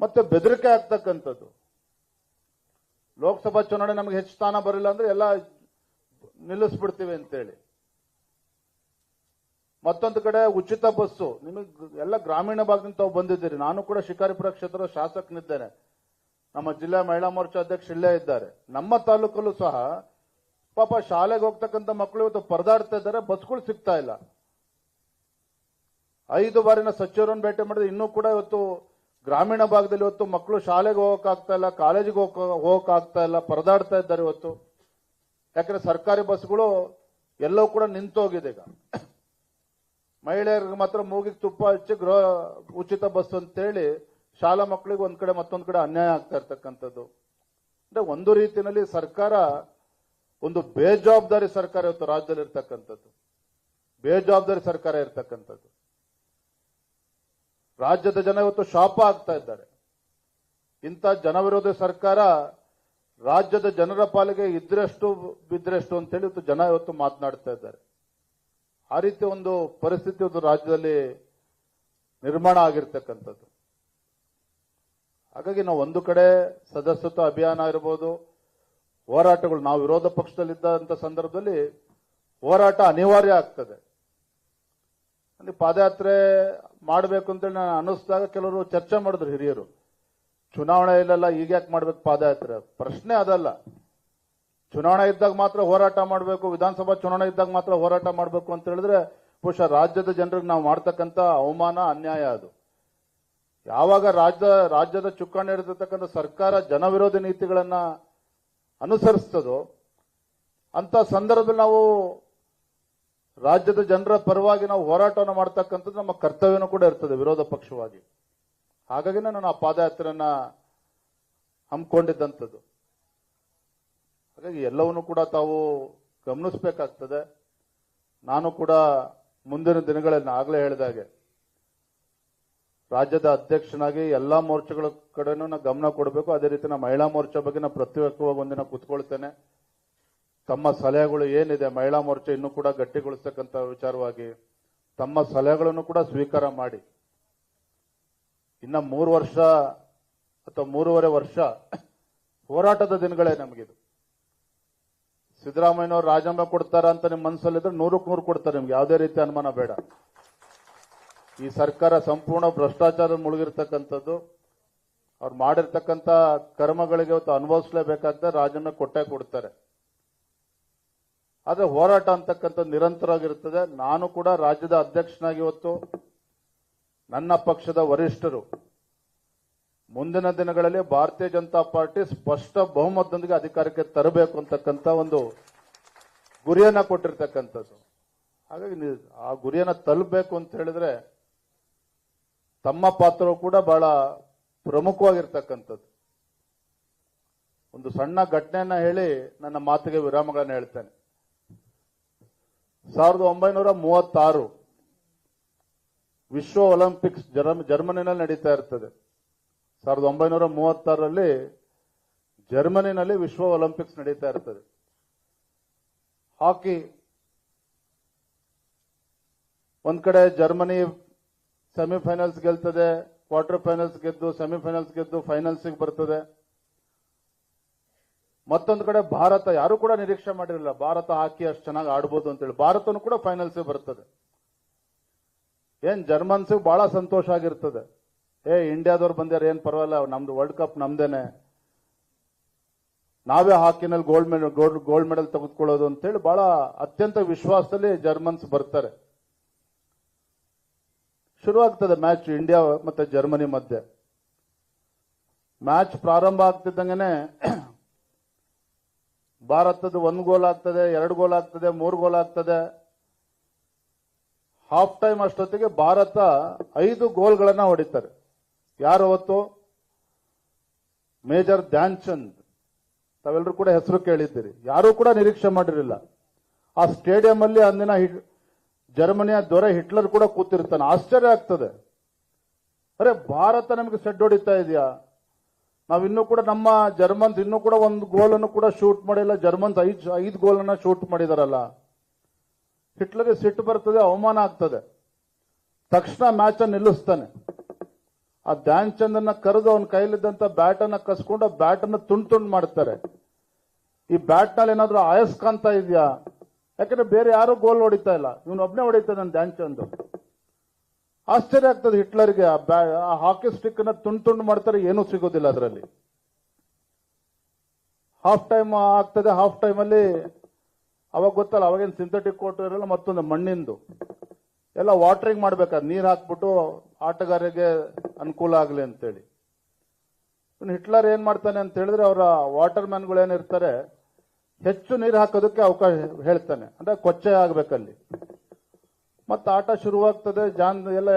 ಮತ್ತೆ ಬೆದರಿಕೆ ಆಗ್ತಕ್ಕಂಥದ್ದು, ಲೋಕಸಭಾ ಚುನಾವಣೆ ನಮಗೆ ಹೆಚ್ಚು ಸ್ಥಾನ ಬರಲಿಲ್ಲ ಅಂದ್ರೆ ಎಲ್ಲ ನಿಲ್ಲಿಸ್ಬಿಡ್ತೀವಿ ಅಂತೇಳಿ. ಮತ್ತೊಂದು ಕಡೆ ಉಚಿತ ಬಸ್ಸು. ನಿಮಗೆ ಎಲ್ಲ ಗ್ರಾಮೀಣ ಭಾಗದಿಂದ ತಾವು ಬಂದಿದ್ದೀರಿ. ನಾನು ಕೂಡ ಶಿಕಾರಿಪುರ ಕ್ಷೇತ್ರದ ಶಾಸಕನಿದ್ದೇನೆ. ನಮ್ಮ ಜಿಲ್ಲಾ ಮಹಿಳಾ ಮೋರ್ಚಾ ಅಧ್ಯಕ್ಷ ಇಲ್ಲೇ ಇದ್ದಾರೆ. ನಮ್ಮ ತಾಲೂಕಲ್ಲೂ ಸಹ ಪಾಪ ಶಾಲೆಗೆ ಹೋಗ್ತಕ್ಕಂಥ ಮಕ್ಕಳು ಇವತ್ತು ಪರದಾಡ್ತಾ ಇದ್ದಾರೆ, ಬಸ್ಗಳು ಸಿಗ್ತಾ ಇಲ್ಲ. 5 ಬಾರಿನ ಸಚಿವರನ್ನು ಭೇಟಿ ಮಾಡಿದ್ರೆ ಇನ್ನೂ ಕೂಡ ಇವತ್ತು ಗ್ರಾಮೀಣ ಭಾಗದಲ್ಲಿ ಇವತ್ತು ಮಕ್ಕಳು ಶಾಲೆಗೆ ಹೋಗಕ್ಕಾಗ್ತಾ ಇಲ್ಲ, ಕಾಲೇಜಿಗೆ ಹೋಗಕ್ಕಾಗ್ತಾ ಇಲ್ಲ, ಪರದಾಡ್ತಾ ಇದ್ದಾರೆ ಇವತ್ತು. ಯಾಕಂದ್ರೆ ಸರ್ಕಾರಿ ಬಸ್ಗಳು ಎಲ್ಲವೂ ಕೂಡ ನಿಂತೋಗಿದೆ. ಈಗ ಮಹಿಳೆಯರಿಗೆ ಮಾತ್ರ ಮೂಗಿಗೆ ತುಪ್ಪ ಹಚ್ಚಿ ಉಚಿತ ಬಸ್ ಅಂತೇಳಿ ಶಾಲಾ ಮಕ್ಕಳಿಗೆ ಒಂದ್ ಕಡೆ ಮತ್ತೊಂದು ಕಡೆ ಅನ್ಯಾಯ ಆಗ್ತಾ ಇರ್ತಕ್ಕಂಥದ್ದು. ಅಂದ್ರೆ ಒಂದು ರೀತಿಯಲ್ಲಿ ಸರ್ಕಾರ ಒಂದು ಬೇಜವಾಬ್ದಾರಿ ಸರ್ಕಾರ ಇವತ್ತು ರಾಜ್ಯದಲ್ಲಿ ಇರ್ತಕ್ಕಂಥದ್ದು, ಬೇಜವಾಬ್ದಾರಿ ಸರ್ಕಾರ ಇರ್ತಕ್ಕಂಥದ್ದು. ರಾಜ್ಯದ ಜನ ಇವತ್ತು ಶಾಪ ಆಗ್ತಾ ಇದ್ದಾರೆ. ಇಂಥ ಜನವಿರೋಧಿ ಸರ್ಕಾರ ರಾಜ್ಯದ ಜನರ ಪಾಲಿಗೆ ಇದ್ರೆಷ್ಟು ಬಿದ್ರೆಷ್ಟು ಅಂತೇಳಿ ಇವತ್ತು ಜನ ಇವತ್ತು ಮಾತನಾಡ್ತಾ ಇದ್ದಾರೆ. ಆ ರೀತಿ ಒಂದು ಪರಿಸ್ಥಿತಿ ಒಂದು ರಾಜ್ಯದಲ್ಲಿ ನಿರ್ಮಾಣ ಆಗಿರ್ತಕ್ಕಂಥದ್ದು. ಹಾಗಾಗಿ ನಾವು ಒಂದು ಕಡೆ ಸದಸ್ಯತ್ವ ಅಭಿಯಾನ ಇರಬಹುದು, ಹೋರಾಟಗಳು, ನಾವು ವಿರೋಧ ಪಕ್ಷದಲ್ಲಿದ್ದಂಥ ಸಂದರ್ಭದಲ್ಲಿ ಹೋರಾಟ ಅನಿವಾರ್ಯ ಆಗ್ತದೆ. ಪಾದಯಾತ್ರೆ ಮಾಡಬೇಕು ಅಂತೇಳಿ ನಾನು ಅನ್ನಿಸಿದಾಗ ಕೆಲವರು ಚರ್ಚೆ ಮಾಡಿದ್ರು ಹಿರಿಯರು, ಚುನಾವಣೆ ಇಲ್ಲೆಲ್ಲ ಈಗ ಯಾಕೆ ಮಾಡ್ಬೇಕು ಪಾದಯಾತ್ರೆ? ಪ್ರಶ್ನೆ ಅದಲ್ಲ. ಚುನಾವಣೆ ಇದ್ದಾಗ ಮಾತ್ರ ಹೋರಾಟ ಮಾಡಬೇಕು, ವಿಧಾನಸಭಾ ಚುನಾವಣೆ ಇದ್ದಾಗ ಮಾತ್ರ ಹೋರಾಟ ಮಾಡಬೇಕು ಅಂತ ಹೇಳಿದ್ರೆ ಬಹುಶಃ ರಾಜ್ಯದ ಜನರಿಗೆ ನಾವು ಮಾಡ್ತಕ್ಕಂಥ ಅವಮಾನ, ಅನ್ಯಾಯ ಅದು. ಯಾವಾಗ ರಾಜ್ಯದ ಚುಕ್ಕಾಣಿ ಹಿಡಿದಿರ್ತಕ್ಕಂಥ ಸರ್ಕಾರ ಜನವಿರೋಧಿ ನೀತಿಗಳನ್ನ ಅನುಸರಿಸ್ತದೋ ಅಂತ ಸಂದರ್ಭದಲ್ಲಿ ನಾವು ರಾಜ್ಯದ ಜನರ ಪರವಾಗಿ ನಾವು ಹೋರಾಟವನ್ನು ಮಾಡ್ತಕ್ಕಂಥದ್ದು ನಮ್ಮ ಕರ್ತವ್ಯನೂ ಕೂಡ ಇರ್ತದೆ ವಿರೋಧ ಪಕ್ಷವಾಗಿ. ಹಾಗಾಗಿನೇ ನಾನು ಆ ಪಾದಯಾತ್ರೆಯನ್ನ ಹಮ್ಮಿಕೊಂಡಿದ್ದಂಥದ್ದು. ಹಾಗಾಗಿ ಎಲ್ಲವನ್ನೂ ಕೂಡ ತಾವು ಗಮನಿಸಬೇಕಾಗ್ತದೆ. ನಾನು ಕೂಡ ಮುಂದಿನ ದಿನಗಳಲ್ಲಿ ಆಗಲೇ ಹೇಳಿದಾಗೆ ರಾಜ್ಯದ ಅಧ್ಯಕ್ಷನಾಗಿ ಎಲ್ಲಾ ಮೋರ್ಚಾಗಳ ಕಡೆನೂ ನಾನು ಗಮನ ಕೊಡಬೇಕು. ಅದೇ ರೀತಿ ನಮ್ಮ ಮಹಿಳಾ ಮೋರ್ಚಾ ಬಗ್ಗೆ ನಾನು ಪ್ರತ್ಯೇಕವಾಗಿ ಒಂದಿನ ಕೂತ್ಕೊಳ್ತೇನೆ. ತಮ್ಮ ಸಲಹೆಗಳು ಏನಿದೆ, ಮಹಿಳಾ ಮೋರ್ಚಾ ಇನ್ನೂ ಕೂಡ ಗಟ್ಟಿಗೊಳಿಸ್ತಕ್ಕಂಥ ವಿಚಾರವಾಗಿ ತಮ್ಮ ಸಲಹೆಗಳನ್ನು ಕೂಡ ಸ್ವೀಕಾರ ಮಾಡಿ, ಇನ್ನ 3 ವರ್ಷ ಅಥವಾ 3.5 ವರ್ಷ ಹೋರಾಟದ ದಿನಗಳೇ ನಮಗಿದು. ಸಿದ್ದರಾಮಯ್ಯನವರು ರಾಜೀನಾಮೆ ಕೊಡ್ತಾರ ಅಂತ ನಿಮ್ಮ ಮನಸ್ಸಲ್ಲಿದ್ರೆ 100ಕ್ಕೆ 100 ಕೊಡ್ತಾರೆ. ನಿಮ್ಗೆ ಯಾವುದೇ ರೀತಿ ಅನುಮಾನ ಬೇಡ. ಈ ಸರ್ಕಾರ ಸಂಪೂರ್ಣ ಭ್ರಷ್ಟಾಚಾರ ಮುಳುಗಿರ್ತಕ್ಕಂಥದ್ದು. ಅವ್ರು ಮಾಡಿರ್ತಕ್ಕಂಥ ಕರ್ಮಗಳಿಗೆ ಇವತ್ತು ಅನುಭವಿಸಲೇಬೇಕಾಗ್ತದೆ, ರಾಜೀನಾಮೆ ಕೊಟ್ಟೇ ಕೊಡ್ತಾರೆ. ಆದ್ರೆ ಹೋರಾಟ ಅಂತಕ್ಕಂಥದ್ದು ನಿರಂತರವಾಗಿರುತ್ತದೆ. ನಾನು ಕೂಡ ರಾಜ್ಯದ ಅಧ್ಯಕ್ಷನಾಗಿ ಇವತ್ತು ನನ್ನ ಪಕ್ಷದ ವರಿಷ್ಠರು ಮುಂದಿನ ದಿನಗಳಲ್ಲಿ ಭಾರತೀಯ ಜನತಾ ಪಾರ್ಟಿ ಸ್ಪಷ್ಟ ಬಹುಮತದೊಂದಿಗೆ ಅಧಿಕಾರಕ್ಕೆ ತರಬೇಕು ಅಂತಕ್ಕಂಥ ಒಂದು ಗುರಿಯನ್ನ ಕೊಟ್ಟಿರ್ತಕ್ಕಂಥದ್ದು. ಹಾಗಾಗಿ ಆ ಗುರಿಯನ್ನ ತಲುಪಬೇಕು ಅಂತ ಹೇಳಿದ್ರೆ ತಮ್ಮ ಪಾತ್ರವು ಕೂಡ ಬಹಳ ಪ್ರಮುಖವಾಗಿರ್ತಕ್ಕಂಥದ್ದು. ಒಂದು ಸಣ್ಣ ಘಟನೆಯನ್ನ ಹೇಳಿ ನನ್ನ ಮಾತಿಗೆ ವಿರಾಮಗಳನ್ನ ಹೇಳ್ತೇನೆ. 1936 ವಿಶ್ವ ಒಲಿಂಪಿಕ್ಸ್ ಜರ್ಮನಿನಲ್ಲಿ ನಡೀತಾ ಇರ್ತದೆ. 1936ರಲ್ಲಿ ಜರ್ಮನಿನಲ್ಲಿ ವಿಶ್ವ ಒಲಿಂಪಿಕ್ಸ್ ನಡೀತಾ ಇರ್ತದೆ. ಹಾಕಿ ಒಂದ್ ಕಡೆ ಜರ್ಮನಿ ಸೆಮಿಫೈನಲ್ಸ್ ಗೆಲ್ತದೆ, ಕ್ವಾರ್ಟರ್ ಫೈನಲ್ಸ್ ಗೆದ್ದು, ಸೆಮಿಫೈನಲ್ಸ್ ಗೆದ್ದು ಫೈನಲ್ಸ್ಗೆ ಬರ್ತದೆ. ಮತ್ತೊಂದು ಕಡೆ ಭಾರತ, ಯಾರು ಕೂಡ ನಿರೀಕ್ಷೆ ಮಾಡಿರಲಿಲ್ಲ ಭಾರತ ಹಾಕಿ ಅಷ್ಟು ಚೆನ್ನಾಗಿ ಆಡ್ಬೋದು ಅಂತೇಳಿ. ಭಾರತನೂ ಕೂಡ ಫೈನಲ್ಸ್ ಬರ್ತದೆ. ಏನ್ ಜರ್ಮನ್ಸ್ ಬಹಳ ಸಂತೋಷ ಆಗಿರ್ತದೆ. ಇಂಡಿಯಾದವ್ರು ಬಂದ್ಯಾರ, ಏನ್ ಪರವಾಗಿಲ್ಲ, ನಮ್ದು ವರ್ಲ್ಡ್ ಕಪ್ ನಮ್ದೇನೆ, ನಾವೇ ಹಾಕಿನಲ್ಲಿ ಗೋಲ್ಡ್ ಮೆಡಲ್ ತೆಗೆದುಕೊಳ್ಳೋದು ಅಂತೇಳಿ ಬಹಳ ಅತ್ಯಂತ ವಿಶ್ವಾಸದಲ್ಲಿ ಜರ್ಮನ್ಸ್ ಬರ್ತಾರೆ. ಶುರುವಾಗ್ತದೆ ಮ್ಯಾಚ್ ಇಂಡಿಯಾ ಮತ್ತೆ ಜರ್ಮನಿ ಮಧ್ಯೆ. ಮ್ಯಾಚ್ ಪ್ರಾರಂಭ ಆಗ್ತಿದ್ದಂಗೆನೆ ಭಾರತದ 1 ಗೋಲ್ ಆಗ್ತದೆ, 2 ಗೋಲ್ ಆಗ್ತದೆ, 3 ಗೋಲ್ ಆಗ್ತದೆ. ಹಾಫ್ ಟೈಮ್ ಅಷ್ಟೊತ್ತಿಗೆ ಭಾರತ 5 ಗೋಲ್ಗಳನ್ನ ಹೊಡಿತಾರೆ. ಯಾರು ಅವತ್ತು? ಮೇಜರ್ ಧ್ಯಾನ್ ಚಂದ್. ತಾವೆಲ್ಲರೂ ಕೂಡ ಹೆಸರು ಕೇಳಿದ್ದೀರಿ. ಯಾರೂ ಕೂಡ ನಿರೀಕ್ಷೆ ಮಾಡಿರಲಿಲ್ಲ. ಆ ಸ್ಟೇಡಿಯಂ ಅಲ್ಲಿ ಅಂದಿನ ಜರ್ಮನಿಯ ದೊರೆ ಹಿಟ್ಲರ್ ಕೂಡ ಕೂತಿರ್ತಾನೆ. ಆಶ್ಚರ್ಯ ಆಗ್ತದೆ, ಅರೆ ಭಾರತ ನಮಗೆ ಸೆಡ್ ಹೊಡಿತಾ ಇದೆಯಾ, ನಾವಿನ್ನೂ ಕೂಡ ನಮ್ಮ ಜರ್ಮನ್ಸ್ ಇನ್ನೂ ಕೂಡ 1 ಗೋಲನ್ನು ಕೂಡ ಶೂಟ್ ಮಾಡಿಲ್ಲ, ಜರ್ಮನ್ಸ್ 5 ಗೋಲನ್ನ ಶೂಟ್ ಮಾಡಿದಾರಲ್ಲ. ಹಿಟ್ಲರ್ಗೆ ಸಿಟ್ಟು ಬರ್ತದೆ, ಅವಮಾನ ಆಗ್ತದೆ. ತಕ್ಷಣ ಮ್ಯಾಚ್ ಅನ್ನು ನಿಲ್ಲಿಸ್ತಾನೆ. ಆ ಧ್ಯಾನ್ ಚಂದನ್ನ ಕರೆದು ಅವನ ಕೈಲಿದ್ದಂತ ಬ್ಯಾಟ್ ಅನ್ನ ಕಸ್ಕೊಂಡು ಬ್ಯಾಟ್ ಅನ್ನು ತುಂಡು ಮಾಡ್ತಾರೆ. ಈ ಬ್ಯಾಟ್ ನಲ್ಲಿ ಏನಾದ್ರೂ ಅಯಸ್ಕಾಂತ ಇದೆಯಾ? ಯಾಕಂದ್ರೆ ಬೇರೆ ಯಾರು ಗೋಲ್ ಹೊಡಿತಾ ಇಲ್ಲ, ಇವನು ಒಬ್ನೇ ಹೊಡಿತಾನೆ ಧ್ಯಾನ್ ಚಂದ್. ಆಶ್ಚರ್ಯ ಆಗ್ತದೆ ಹಿಟ್ಲರ್ಗೆ. ಆ ಹಾಕಿ ಸ್ಟಿಕ್ ಅನ್ನ ತುಂಡು ಮಾಡ್ತಾರೆ, ಏನೂ ಸಿಗೋದಿಲ್ಲ ಅದರಲ್ಲಿ. ಹಾಫ್ ಟೈಮ್ ಆಗ್ತದೆ. ಹಾಫ್ ಟೈಮ್ ಅಲ್ಲಿ ಅವಾಗ ಗೊತ್ತಲ್ಲ, ಅವಾಗೇನು ಸಿಂಥೆಟಿಕ್ ಕೋರ್ಟ್ ಇರಲ್ಲ, ಮತ್ತೊಂದು ಮಣ್ಣಿಂದು ಎಲ್ಲ ವಾಟರಿಂಗ್ ಮಾಡ್ಬೇಕಾದ್ರೆ ನೀರು ಹಾಕ್ಬಿಟ್ಟು ಆಟಗಾರರಿಗೆ ಅನುಕೂಲ ಆಗಲಿ ಅಂತೇಳಿ. ಹಿಟ್ಲರ್ ಏನ್ ಮಾಡ್ತಾನೆ ಅಂತ ಹೇಳಿದ್ರೆ, ಅವರ ವಾಟರ್ ಮ್ಯಾನ್ಗಳು ಏನಿರ್ತಾರೆ ಹೆಚ್ಚು ನೀರು ಹಾಕೋದಕ್ಕೆ ಅವಕಾಶ ಹೇಳ್ತಾನೆ, ಅಂದ್ರೆ ಕೊಚ್ಚೆ ಆಗ್ಬೇಕಲ್ಲಿ. ಮತ್ತೆ ಆಟ ಶುರುವಾಗ್ತದೆ. ಎಲ್ಲ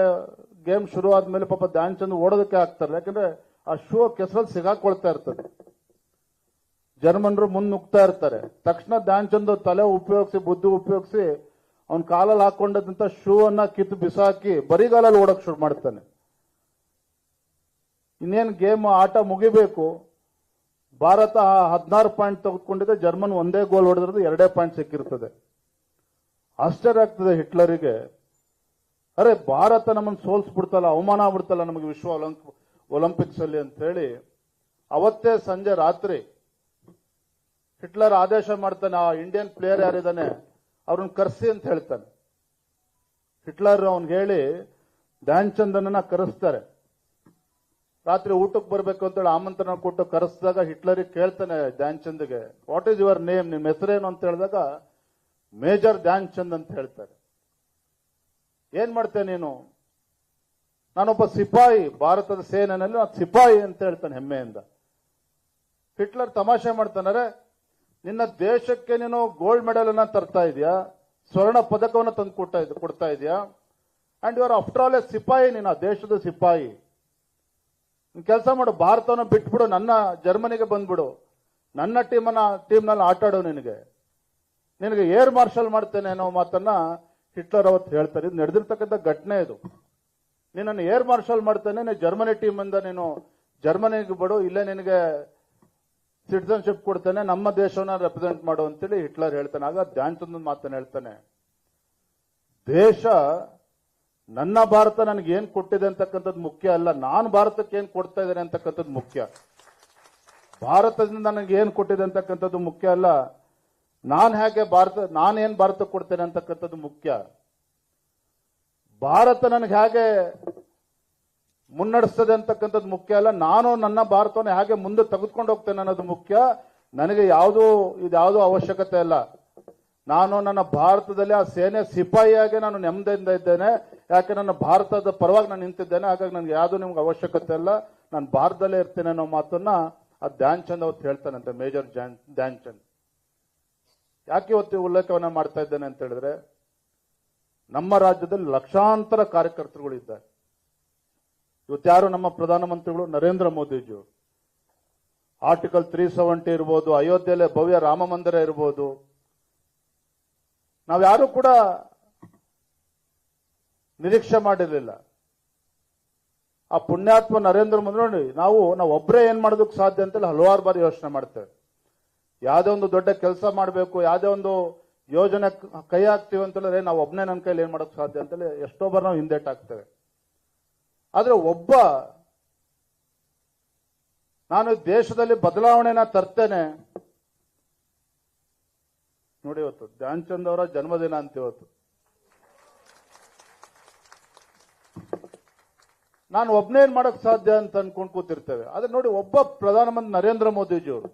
ಗೇಮ್ ಶುರು ಆದ್ಮೇಲೆ ಪಾಪ ಧ್ಯಾನ್ ಚಂದ್ ಓಡೋದಕ್ಕೆ ಆಗ್ತಾರೆ, ಯಾಕಂದ್ರೆ ಆ ಶೂ ಕೆಸರಲ್ಲಿ ಸಿಗಾಕೊಳ್ತಾ ಇರ್ತದೆ. ಜರ್ಮನ್ರು ಮುಂದೆ ನುಗ್ತಾ ಇರ್ತಾರೆ. ತಕ್ಷಣ ಧ್ಯಾನ್ ಚಂದ್ ತಲೆ ಉಪಯೋಗಿಸಿ, ಬುದ್ಧಿ ಉಪಯೋಗಿಸಿ ಅವನ್ ಕಾಲಲ್ಲಿ ಹಾಕೊಂಡಂತ ಶೂ ಅನ್ನ ಕಿತ್ತು ಬಿಸಾಕಿ ಬರಿಗಾಲಲ್ಲಿ ಓಡಕ್ ಶುರು ಮಾಡ್ತಾನೆ. ಇನ್ನೇನು ಗೇಮ್ ಆಟ ಮುಗಿಬೇಕು. ಭಾರತ 16 ಪಾಯಿಂಟ್ ತೆಗೆದುಕೊಂಡಿದೆ, ಜರ್ಮನ್ 1 ಗೋಲ್ ಹೊಡೆದ್ರದ್ದು 2 ಪಾಯಿಂಟ್ ಸಿಕ್ಕಿರ್ತದೆ. ಆಶ್ಚರ್ಯ ಆಗ್ತದೆ ಹಿಟ್ಲರಿಗೆ, ಅರೆ ಭಾರತ ನಮ್ಮನ್ನು ಸೋಲ್ಸ್ಬಿಡ್ತಲ್ಲ, ಅವಮಾನ ಆಗ್ಬಿಡ್ತಲ್ಲ ನಮಗೆ ವಿಶ್ವ ಒಲಿಂಪಿಕ್ಸ್ ಅಲ್ಲಿ ಅಂತ ಹೇಳಿ ಅವತ್ತೇ ಸಂಜೆ ರಾತ್ರಿ ಹಿಟ್ಲರ್ ಆದೇಶ ಮಾಡ್ತಾನೆ, ಆ ಇಂಡಿಯನ್ ಪ್ಲೇಯರ್ ಯಾರಿದ್ದಾನೆ ಅವ್ರನ್ನ ಕರೆಸಿ ಅಂತ ಹೇಳ್ತಾನೆ. ಹಿಟ್ಲರ್ ಅವನ್ಗೆ ಹೇಳಿ ಧ್ಯಾನ್ ಚಂದನ್ನ ಕರೆಸ್ತಾರೆ. ರಾತ್ರಿ ಊಟಕ್ಕೆ ಬರಬೇಕು ಅಂತೇಳಿ ಆಮಂತ್ರಣ ಕೊಟ್ಟು ಕರೆಸಿದಾಗ ಹಿಟ್ಲರಿಗೆ ಕೇಳ್ತಾನೆ ಧ್ಯಾನ್ ಚಂದ್ಗೆ, ವಾಟ್ ಈಸ್ ಯುವರ್ ನೇಮ್, ನಿಮ್ಮ ಹೆಸರೇನು ಅಂತ ಹೇಳಿದಾಗ ಮೇಜರ್ ಧ್ಯಾನ್ ಚಂದ್ ಅಂತ ಹೇಳ್ತಾರೆ. ಏನ್ ಮಾಡ್ತೇನೆ ನೀನು? ನಾನೊಬ್ಬ ಸಿಪಾಯಿ, ಭಾರತದ ಸೇನೆಯಲ್ಲಿ ಸಿಪಾಯಿ ಅಂತ ಹೇಳ್ತಾನೆ ಹೆಮ್ಮೆಯಿಂದ. ಹಿಟ್ಲರ್ ತಮಾಷೆ ಮಾಡ್ತಾನೆ, ನಿನ್ನ ದೇಶಕ್ಕೆ ನೀನು ಗೋಲ್ಡ್ ಮೆಡಲ್ ಅನ್ನ ತರ್ತಾ ಇದೆಯಾ, ಸ್ವರ್ಣ ಪದಕವನ್ನು ತಂದು ಕೊಡ್ತಾ ಇದೆಯಾ, and you are after all a ಸಿಪಾಯಿ, ನೀನು ದೇಶದ ಸಿಪಾಯಿ. ಕೆಲಸ ಮಾಡು, ಭಾರತವನ್ನು ಬಿಟ್ಬಿಡು, ನನ್ನ ಜರ್ಮನಿಗೆ ಬಂದ್ಬಿಡು, ನನ್ನ ಟೀಮ್ನಲ್ಲಿ ಆಟ ಆಡು, ನಿನಗೆ ಏರ್ ಮಾರ್ಷಲ್ ಮಾಡ್ತೇನೆ ಅನ್ನೋ ಮಾತನ್ನ ಹಿಟ್ಲರ್ ಅವತ್ತು ಹೇಳ್ತಾರೆ. ಇದು ನಡೆದಿರ್ತಕ್ಕಂಥ ಘಟನೆ ಇದು. ನಿನ್ನನ್ನು ಏರ್ ಮಾರ್ಷಲ್ ಮಾಡ್ತೇನೆ, ನೀನು ಜರ್ಮನಿ ಟೀಮ್ ಇಂದ ನೀನು ಜರ್ಮನಿಗೆ ಬಿಡು, ಇಲ್ಲೇ ನಿನಗೆ ಸಿಟಿಸನ್ಶಿಪ್ ಕೊಡ್ತೇನೆ, ನಮ್ಮ ದೇಶವನ್ನ ರೆಪ್ರೆಸೆಂಟ್ ಮಾಡು ಅಂತೇಳಿ ಹಿಟ್ಲರ್ ಹೇಳ್ತಾನೆ. ಆಗ ಧ್ಯಾನ್ ಚಂದ್ ಮಾತನ್ನ ಹೇಳ್ತಾನೆ, ದೇಶ ನನ್ನ ಭಾರತ ನನಗೆ ಏನ್ ಕೊಟ್ಟಿದೆ ಅಂತಕ್ಕಂಥದ್ದು ಮುಖ್ಯ ಅಲ್ಲ, ನಾನು ಭಾರತಕ್ಕೆ ಏನ್ ಕೊಡ್ತಾ ಇದ್ದೇನೆ ಅಂತಕ್ಕಂಥದ್ದು ಮುಖ್ಯ. ಭಾರತದಿಂದ ನನಗೆ ಏನ್ ಕೊಟ್ಟಿದೆ ಅಂತಕ್ಕಂಥದ್ದು ಮುಖ್ಯ ಅಲ್ಲ, ನಾನೇನ್ ಭಾರತಕ್ಕೆ ಕೊಡ್ತೇನೆ ಅಂತಕ್ಕಂಥದ್ದು ಮುಖ್ಯ. ಭಾರತ ನನಗೆ ಹೇಗೆ ಮುನ್ನಡೆಸ್ತದೆ ಅಂತಕ್ಕಂಥದ್ದು ಮುಖ್ಯ ಅಲ್ಲ, ನಾನು ನನ್ನ ಭಾರತವನ್ನು ಹೇಗೆ ಮುಂದೆ ತೆಗೆದುಕೊಂಡು ಹೋಗ್ತೇನೆ ಅನ್ನೋದು ಮುಖ್ಯ. ನನಗೆ ಇದ್ಯಾವುದೂ ಅವಶ್ಯಕತೆ ಇಲ್ಲ. ನಾನು ನನ್ನ ಭಾರತದಲ್ಲಿ ಆ ಸೇನೆ ಸಿಪಾಯಿಯಾಗಿ ನಾನು ನೆಮ್ಮದಿಯಿಂದ ಇದ್ದೇನೆ, ಯಾಕೆ ನನ್ನ ಭಾರತದ ಪರವಾಗಿ ನಾನು ನಿಂತಿದ್ದೇನೆ. ಹಾಗಾಗಿ ನನಗೆ ಯಾವುದು ನಿಮ್ಗೆ ಅವಶ್ಯಕತೆ ಇಲ್ಲ, ನಾನು ಭಾರತದಲ್ಲೇ ಇರ್ತೇನೆ ಅನ್ನೋ ಮಾತನ್ನ ಆ ಧ್ಯಾನ್ ಚಂದ್ ಅವತ್ತು ಹೇಳ್ತಾನಂತೆ, ಮೇಜರ್ ಧ್ಯಾನ್ ಚಂದ್. ಯಾಕೆ ಇವತ್ತು ಉಲ್ಲೇಖವನ್ನ ಮಾಡ್ತಾ ಇದ್ದೇನೆ ಅಂತ ಹೇಳಿದ್ರೆ, ನಮ್ಮ ರಾಜ್ಯದಲ್ಲಿ ಲಕ್ಷಾಂತರ ಕಾರ್ಯಕರ್ತರುಗಳಿದ್ದಾರೆ. ಇವತ್ಯಾರು ನಮ್ಮ ಪ್ರಧಾನಮಂತ್ರಿಗಳು ನರೇಂದ್ರ ಮೋದಿಜಿಯವರು. ಆರ್ಟಿಕಲ್ 370 ಇರ್ಬೋದು, ಅಯೋಧ್ಯೆಯಲ್ಲಿ ಭವ್ಯ ರಾಮ ಮಂದಿರ ಇರ್ಬೋದು, ನಾವ್ಯಾರು ಕೂಡ ನಿರೀಕ್ಷೆ ಮಾಡಿರಲಿಲ್ಲ. ಆ ಪುಣ್ಯಾತ್ಮ ನರೇಂದ್ರ ಮೋದಿ ನೋಡಿ, ನಾವು ಒಬ್ಬರೇ ಏನ್ ಮಾಡೋದಕ್ಕೆ ಸಾಧ್ಯ ಅಂತೇಳಿ ಹಲವಾರು ಬಾರಿ ಯೋಚನೆ ಮಾಡ್ತೇವೆ. ಯಾವುದೇ ಒಂದು ದೊಡ್ಡ ಕೆಲಸ ಮಾಡಬೇಕು, ಯಾವುದೇ ಒಂದು ಯೋಜನೆ ಕೈ ಹಾಕ್ತೀವಿ ಅಂತೇಳಿದ್ರೆ ನಾವು ಒಬ್ಬನೇ ನನ್ನ ಕೈಲಿ ಏನ್ ಮಾಡೋಕೆ ಸಾಧ್ಯ ಅಂತೇಳಿ ಎಷ್ಟೋ ಬಾರಿ ನಾವು ಹಿಂದೇಟಾಗ್ತೇವೆ. ಆದ್ರೆ ನಾನು ದೇಶದಲ್ಲಿ ಬದಲಾವಣೆನ ತರ್ತೇನೆ. ನೋಡಿ, ಇವತ್ತು ಧ್ಯಾನ್ ಚಂದ್ ಅವರ ಜನ್ಮದಿನ ಅಂತ ಇವತ್ತು. ನಾನು ಒಬ್ಬನೇನ್ ಮಾಡಕ್ ಸಾಧ್ಯ ಅಂತ ಅನ್ಕೊಂಡ್ ಕೂತಿರ್ತೇವೆ. ಆದ್ರೆ ನೋಡಿ, ಒಬ್ಬ ಪ್ರಧಾನಮಂತ್ರಿ ನರೇಂದ್ರ ಮೋದಿಜಿಯವರು,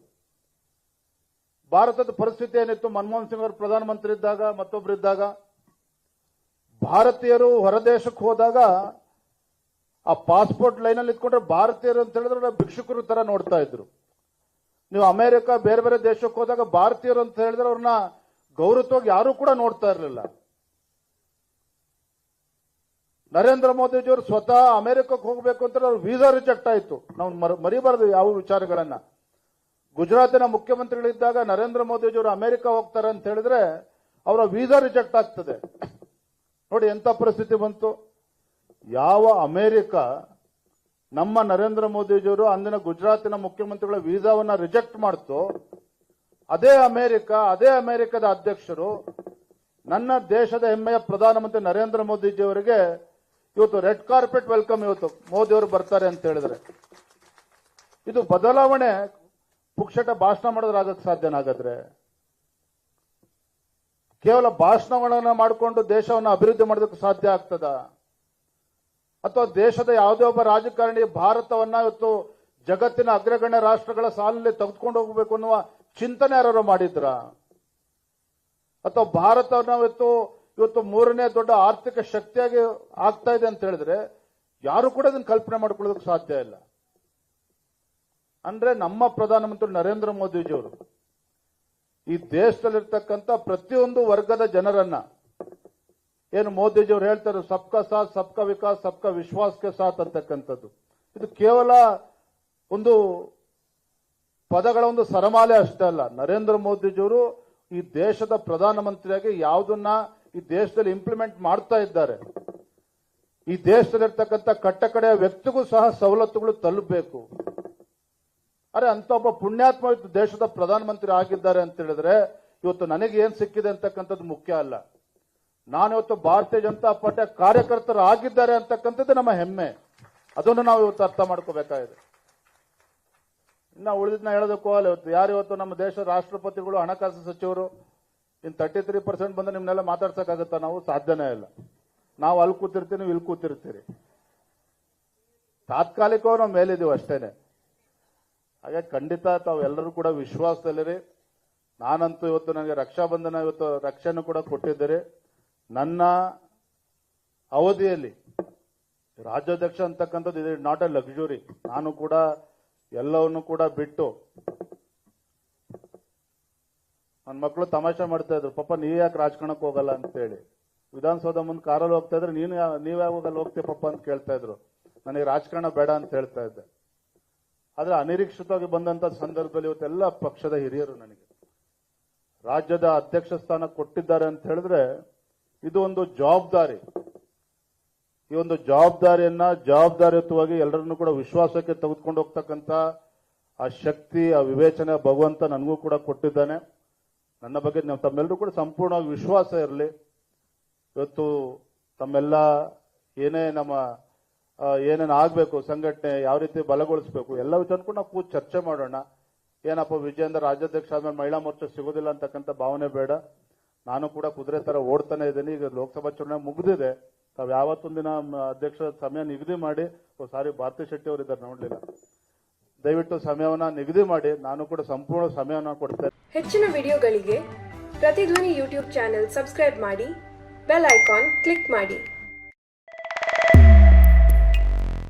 ಭಾರತದ ಪರಿಸ್ಥಿತಿ ಏನಿತ್ತು, ಮನಮೋಹನ್ ಸಿಂಗ್ ಅವರು ಪ್ರಧಾನಮಂತ್ರಿ ಇದ್ದಾಗ, ಮತ್ತೊಬ್ಬರಿದ್ದಾಗ, ಭಾರತೀಯರು ಹೊರದೇಶಕ್ಕೆ ಹೋದಾಗ ಆ ಪಾಸ್ಪೋರ್ಟ್ ಲೈನಲ್ಲಿ ಇಟ್ಕೊಂಡ್ರೆ ಭಾರತೀಯರು ಅಂತ ಹೇಳಿದ್ರೆ ಭಿಕ್ಷುಕರು ತರ ನೋಡ್ತಾ ಇದ್ರು. ನೀವು ಅಮೆರಿಕ ಬೇರೆ ಬೇರೆ ದೇಶಕ್ಕೆ ಹೋದಾಗ ಭಾರತೀಯರು ಅಂತ ಹೇಳಿದ್ರೆ ಅವ್ರನ್ನ ಗೌರವವಾಗಿ ಯಾರು ಕೂಡ ನೋಡ್ತಾ ಇರಲಿಲ್ಲ. ನರೇಂದ್ರ ಮೋದಿಜಿಯವರು ಸ್ವತಃ ಅಮೆರಿಕಕ್ಕೆ ಹೋಗಬೇಕು ಅಂತ ಅವ್ರ ವೀಸಾ ರಿಜೆಕ್ಟ್ ಆಯಿತು. ನಾವು ಮರಿಬಾರದು ಯಾವ ವಿಚಾರಗಳನ್ನ. ಗುಜರಾತಿನ ಮುಖ್ಯಮಂತ್ರಿಗಳಿದ್ದಾಗ ನರೇಂದ್ರ ಮೋದಿಜಿಯವರು ಅಮೆರಿಕ ಹೋಗ್ತಾರೆ ಅಂತ ಹೇಳಿದ್ರೆ ಅವರ ವೀಸಾ ರಿಜೆಕ್ಟ್ ಆಗ್ತದೆ. ನೋಡಿ ಎಂತ ಪರಿಸ್ಥಿತಿ ಬಂತು. ಯಾವ ಅಮೆರಿಕ ನಮ್ಮ ನರೇಂದ್ರ ಮೋದಿಜಿಯವರು ಅಂದಿನ ಗುಜರಾತಿನ ಮುಖ್ಯಮಂತ್ರಿಗಳ ವೀಸಾವನ್ನ ರಿಜೆಕ್ಟ್ ಮಾಡ್ತು, ಅದೇ ಅಮೆರಿಕದ ಅಧ್ಯಕ್ಷರು ನನ್ನ ದೇಶದ ಹೆಮ್ಮೆಯ ಪ್ರಧಾನಮಂತ್ರಿ ನರೇಂದ್ರ ಮೋದಿಜಿಯವರಿಗೆ ಇವತ್ತು ರೆಡ್ ಕಾರ್ಪೆಟ್ ವೆಲ್ಕಮ್ ಇವತ್ತು ಮೋದಿಯವರು ಬರ್ತಾರೆ ಅಂತ ಹೇಳಿದ್ರೆ, ಇದು ಬದಲಾವಣೆ ಪುಕ್ಷಟ ಭಾಷಣ ಮಾಡೋದ್ರೆ ಆಗಕ್ಕೆ ಸಾಧ್ಯನಾಗಾದ್ರೆ? ಕೇವಲ ಭಾಷಣಗಳನ್ನ ಮಾಡಿಕೊಂಡು ದೇಶವನ್ನು ಅಭಿವೃದ್ಧಿ ಮಾಡೋದಕ್ಕೆ ಸಾಧ್ಯ ಆಗ್ತದ? ಅಥವಾ ದೇಶದ ಯಾವುದೇ ಒಬ್ಬ ರಾಜಕಾರಣಿ ಭಾರತವನ್ನ ಇವತ್ತು ಜಗತ್ತಿನ ಅಗ್ರಗಣ್ಯ ರಾಷ್ಟ್ರಗಳ ಸಾಲಿನಲ್ಲಿ ತೆಗೆದುಕೊಂಡು ಹೋಗಬೇಕು ಅನ್ನುವ ಚಿಂತನೆ ಯಾರು ಮಾಡಿದ್ರ? ಅಥವಾ ಭಾರತವನ್ನ ಇವತ್ತು ಮೂರನೇ ದೊಡ್ಡ ಆರ್ಥಿಕ ಶಕ್ತಿಯಾಗಿ ಆಗ್ತಾ ಇದೆ ಅಂತ ಹೇಳಿದ್ರೆ ಯಾರು ಕೂಡ ಅದನ್ನು ಕಲ್ಪನೆ ಮಾಡ್ಕೊಳ್ಳೋದಕ್ಕೆ ಸಾಧ್ಯ ಇಲ್ಲ. ಅಂದ್ರೆ ನಮ್ಮ ಪ್ರಧಾನಮಂತ್ರಿ ನರೇಂದ್ರ ಮೋದಿಜಿಯವರು ಈ ದೇಶದಲ್ಲಿರ್ತಕ್ಕಂಥ ಪ್ರತಿಯೊಂದು ವರ್ಗದ ಜನರನ್ನ, ಏನು ಮೋದಿಜಿಯವರು ಹೇಳ್ತಾರೆ ಸಬ್ಕಾ ಸಾಥ್ ಸಬ್ಕಾ ವಿಕಾಸ್ ಸಬ್ಕಾ ವಿಶ್ವಾಸ್ಗೆ ಸಾಥ್ ಅಂತಕ್ಕಂಥದ್ದು, ಇದು ಕೇವಲ ಒಂದು ಪದಗಳ ಒಂದು ಸರಮಾಲೆ ಅಷ್ಟೇ ಅಲ್ಲ. ನರೇಂದ್ರ ಮೋದಿಜಿಯವರು ಈ ದೇಶದ ಪ್ರಧಾನಮಂತ್ರಿಯಾಗಿ ಯಾವುದನ್ನ ಈ ದೇಶದಲ್ಲಿ ಇಂಪ್ಲಿಮೆಂಟ್ ಮಾಡ್ತಾ ಇದ್ದಾರೆ, ಈ ದೇಶದಲ್ಲಿರ್ತಕ್ಕಂಥ ಕಟ್ಟಕಡೆಯ ವ್ಯಕ್ತಿಗೂ ಸಹ ಸವಲತ್ತುಗಳು ತಲುಪಬೇಕು. ಅರೆ ಅಂತ ಒಬ್ಬ ಪುಣ್ಯಾತ್ಮ ದೇಶದ ಪ್ರಧಾನಮಂತ್ರಿ ಆಗಿದ್ದಾರೆ ಅಂತ ಹೇಳಿದ್ರೆ ಇವತ್ತು ನನಗೆ ಏನ್ ಸಿಕ್ಕಿದೆ ಅಂತಕ್ಕಂಥದ್ದು ಮುಖ್ಯ ಅಲ್ಲ. ನಾನಿವತ್ತು ಭಾರತೀಯ ಜನತಾ ಪಾರ್ಟಿಯ ಕಾರ್ಯಕರ್ತರು ಆಗಿದ್ದಾರೆ ಅಂತಕ್ಕಂಥದ್ದು ನಮ್ಮ ಹೆಮ್ಮೆ. ಅದನ್ನು ನಾವು ಇವತ್ತು ಅರ್ಥ ಮಾಡ್ಕೋಬೇಕಾಗಿದೆ. ಇನ್ನ ಉಳಿದಿದ್ನ ಹೇಳೋದಕ್ಕೂ ಅಲ್ಲ, ಇವತ್ತು ಯಾರು ಇವತ್ತು ನಮ್ಮ ದೇಶದ ರಾಷ್ಟ್ರಪತಿಗಳು, ಹಣಕಾಸು ಸಚಿವರು ಇನ್ನು 33% ಬಂದು ನಿಮ್ನೆಲ್ಲ ಮಾತಾಡ್ಸಕ್ಕಾಗತ್ತಾ? ನಾವು ಸಾಧ್ಯನೇ ಇಲ್ಲ. ನಾವು ಅಲ್ಲಿ ಕೂತಿರ್ತೀವಿ, ನೀವು ಇಲ್ಲಿ ಕೂತಿರ್ತೀರಿ. ತಾತ್ಕಾಲಿಕವಾಗಿ ನಾವು ಮೇಲಿದ್ದೀವಿ ಅಷ್ಟೇನೆ. ಹಾಗೆ ಖಂಡಿತ ತಾವೆಲ್ಲರೂ ಕೂಡ ವಿಶ್ವಾಸದಲ್ಲಿರಿ. ನಾನಂತೂ ಇವತ್ತು ನನಗೆ ರಕ್ಷಾಬಂಧನ ಇವತ್ತು ರಕ್ಷೆಯನ್ನು ಕೂಡ ಕೊಟ್ಟಿದ್ದೀರಿ. ನನ್ನ ಅವಧಿಯಲ್ಲಿ ರಾಜ್ಯಾಧ್ಯಕ್ಷ ಅಂತಕ್ಕಂಥದ್ದು ಇದು ನಾಟ್ ಎ ಲಕ್ಸುರಿ. ನಾನು ಕೂಡ ಎಲ್ಲವನ್ನು ಕೂಡ ಬಿಟ್ಟು, ನನ್ನ ಮಕ್ಕಳು ತಮಾಷೆ ಮಾಡ್ತಾ ಇದ್ರು, ಪಾಪ ನೀವ್ ಯಾಕೆ ರಾಜಕಾರಣಕ್ಕೆ ಹೋಗಲ್ಲ ಅಂತೇಳಿ. ವಿಧಾನಸೌಧ ಮುಂದೆ ಕಾರಲ್ಲಿ ಹೋಗ್ತಾ ಇದ್ರೆ ನೀವ್ ಯಾವಾಗ ಹೋಗ್ತೀಯ ಪಾಪ ಅಂತ ಕೇಳ್ತಾ ಇದ್ರು. ನನಗೆ ರಾಜಕಾರಣ ಬೇಡ ಅಂತ ಹೇಳ್ತಾ ಇದ್ದೆ. ಆದ್ರೆ ಅನಿರೀಕ್ಷಿತವಾಗಿ ಬಂದಂತ ಸಂದರ್ಭದಲ್ಲಿ ಇವತ್ತೆಲ್ಲ ಪಕ್ಷದ ಹಿರಿಯರು ನನಗೆ ರಾಜ್ಯದ ಅಧ್ಯಕ್ಷ ಸ್ಥಾನ ಕೊಟ್ಟಿದ್ದಾರೆ ಅಂತ ಹೇಳಿದ್ರೆ ಇದು ಒಂದು ಜವಾಬ್ದಾರಿ. ಈ ಒಂದು ಜವಾಬ್ದಾರಿಯುತವಾಗಿ ಎಲ್ಲರನ್ನೂ ಕೂಡ ವಿಶ್ವಾಸಕ್ಕೆ ತೆಗೆದುಕೊಂಡು ಹೋಗ್ತಕ್ಕಂಥ ಆ ಶಕ್ತಿ, ಆ ವಿವೇಚನೆ ಭಗವಂತ ನನಗೂ ಕೂಡ ಕೊಟ್ಟಿದ್ದಾನೆ. ನನ್ನ ಬಗ್ಗೆ ತಮ್ಮೆಲ್ಲರೂ ಕೂಡ ಸಂಪೂರ್ಣವಾಗಿ ವಿಶ್ವಾಸ ಇರಲಿ. ಇವತ್ತು ತಮ್ಮೆಲ್ಲ ಏನೇನು ಆಗಬೇಕು, ಸಂಘಟನೆ ಯಾವ ರೀತಿ ಬಲಗೊಳಿಸಬೇಕು, ಎಲ್ಲ ವಿಚಾರ ಕೂಡ ನಾವು ಕೂತು ಚರ್ಚೆ ಮಾಡೋಣ. ಏನಪ್ಪ ವಿಜಯೇಂದ್ರ ರಾಜ್ಯಾಧ್ಯಕ್ಷ ಆದ್ಮೇಲೆ ಮಹಿಳಾ ಮೋರ್ಚಾ ಸಿಗೋದಿಲ್ಲ ಅಂತಕ್ಕಂಥ ಭಾವನೆ ಬೇಡ. ನಾನು ಕೂಡ ಕುದುರೆ ತರ ಓಡ್ತಾನೆ ಇದ್ದೀನಿ. ಈಗ ಲೋಕಸಭಾ ಚುನಾವಣೆ ಮುಗಿದಿದೆ. ತಾವು ಯಾವತ್ತೊಂದಿನ ಅಧ್ಯಕ್ಷ ಸಮಯ ನಿಗದಿ ಮಾಡಿ, ಸಾರಿ ಭಾರತಿ ಶೆಟ್ಟಿ ಅವರು ಇದ್ದಾರೆ ನೋಡ್ಲಿಲ್ಲ, ದಯವಿಟ್ಟು ಸಮಯವನ್ನ ನಿಗದಿ ಮಾಡಿ ನಾನು ಕೂಡ ಸಂಪೂರ್ಣ ಸಮಯವನ್ನ ಕೊಡ್ತೇನೆ. ಹೆಚ್ಚಿನ ವಿಡಿಯೋಗಳಿಗೆ ಪ್ರತಿಧ್ವನಿ ಯೂಟ್ಯೂಬ್ ಚಾನೆಲ್ ಸಬ್ಸ್ಕ್ರೈಬ್ ಮಾಡಿ, ಬೆಲ್ ಐಕಾನ್ ಕ್ಲಿಕ್ ಮಾಡಿ.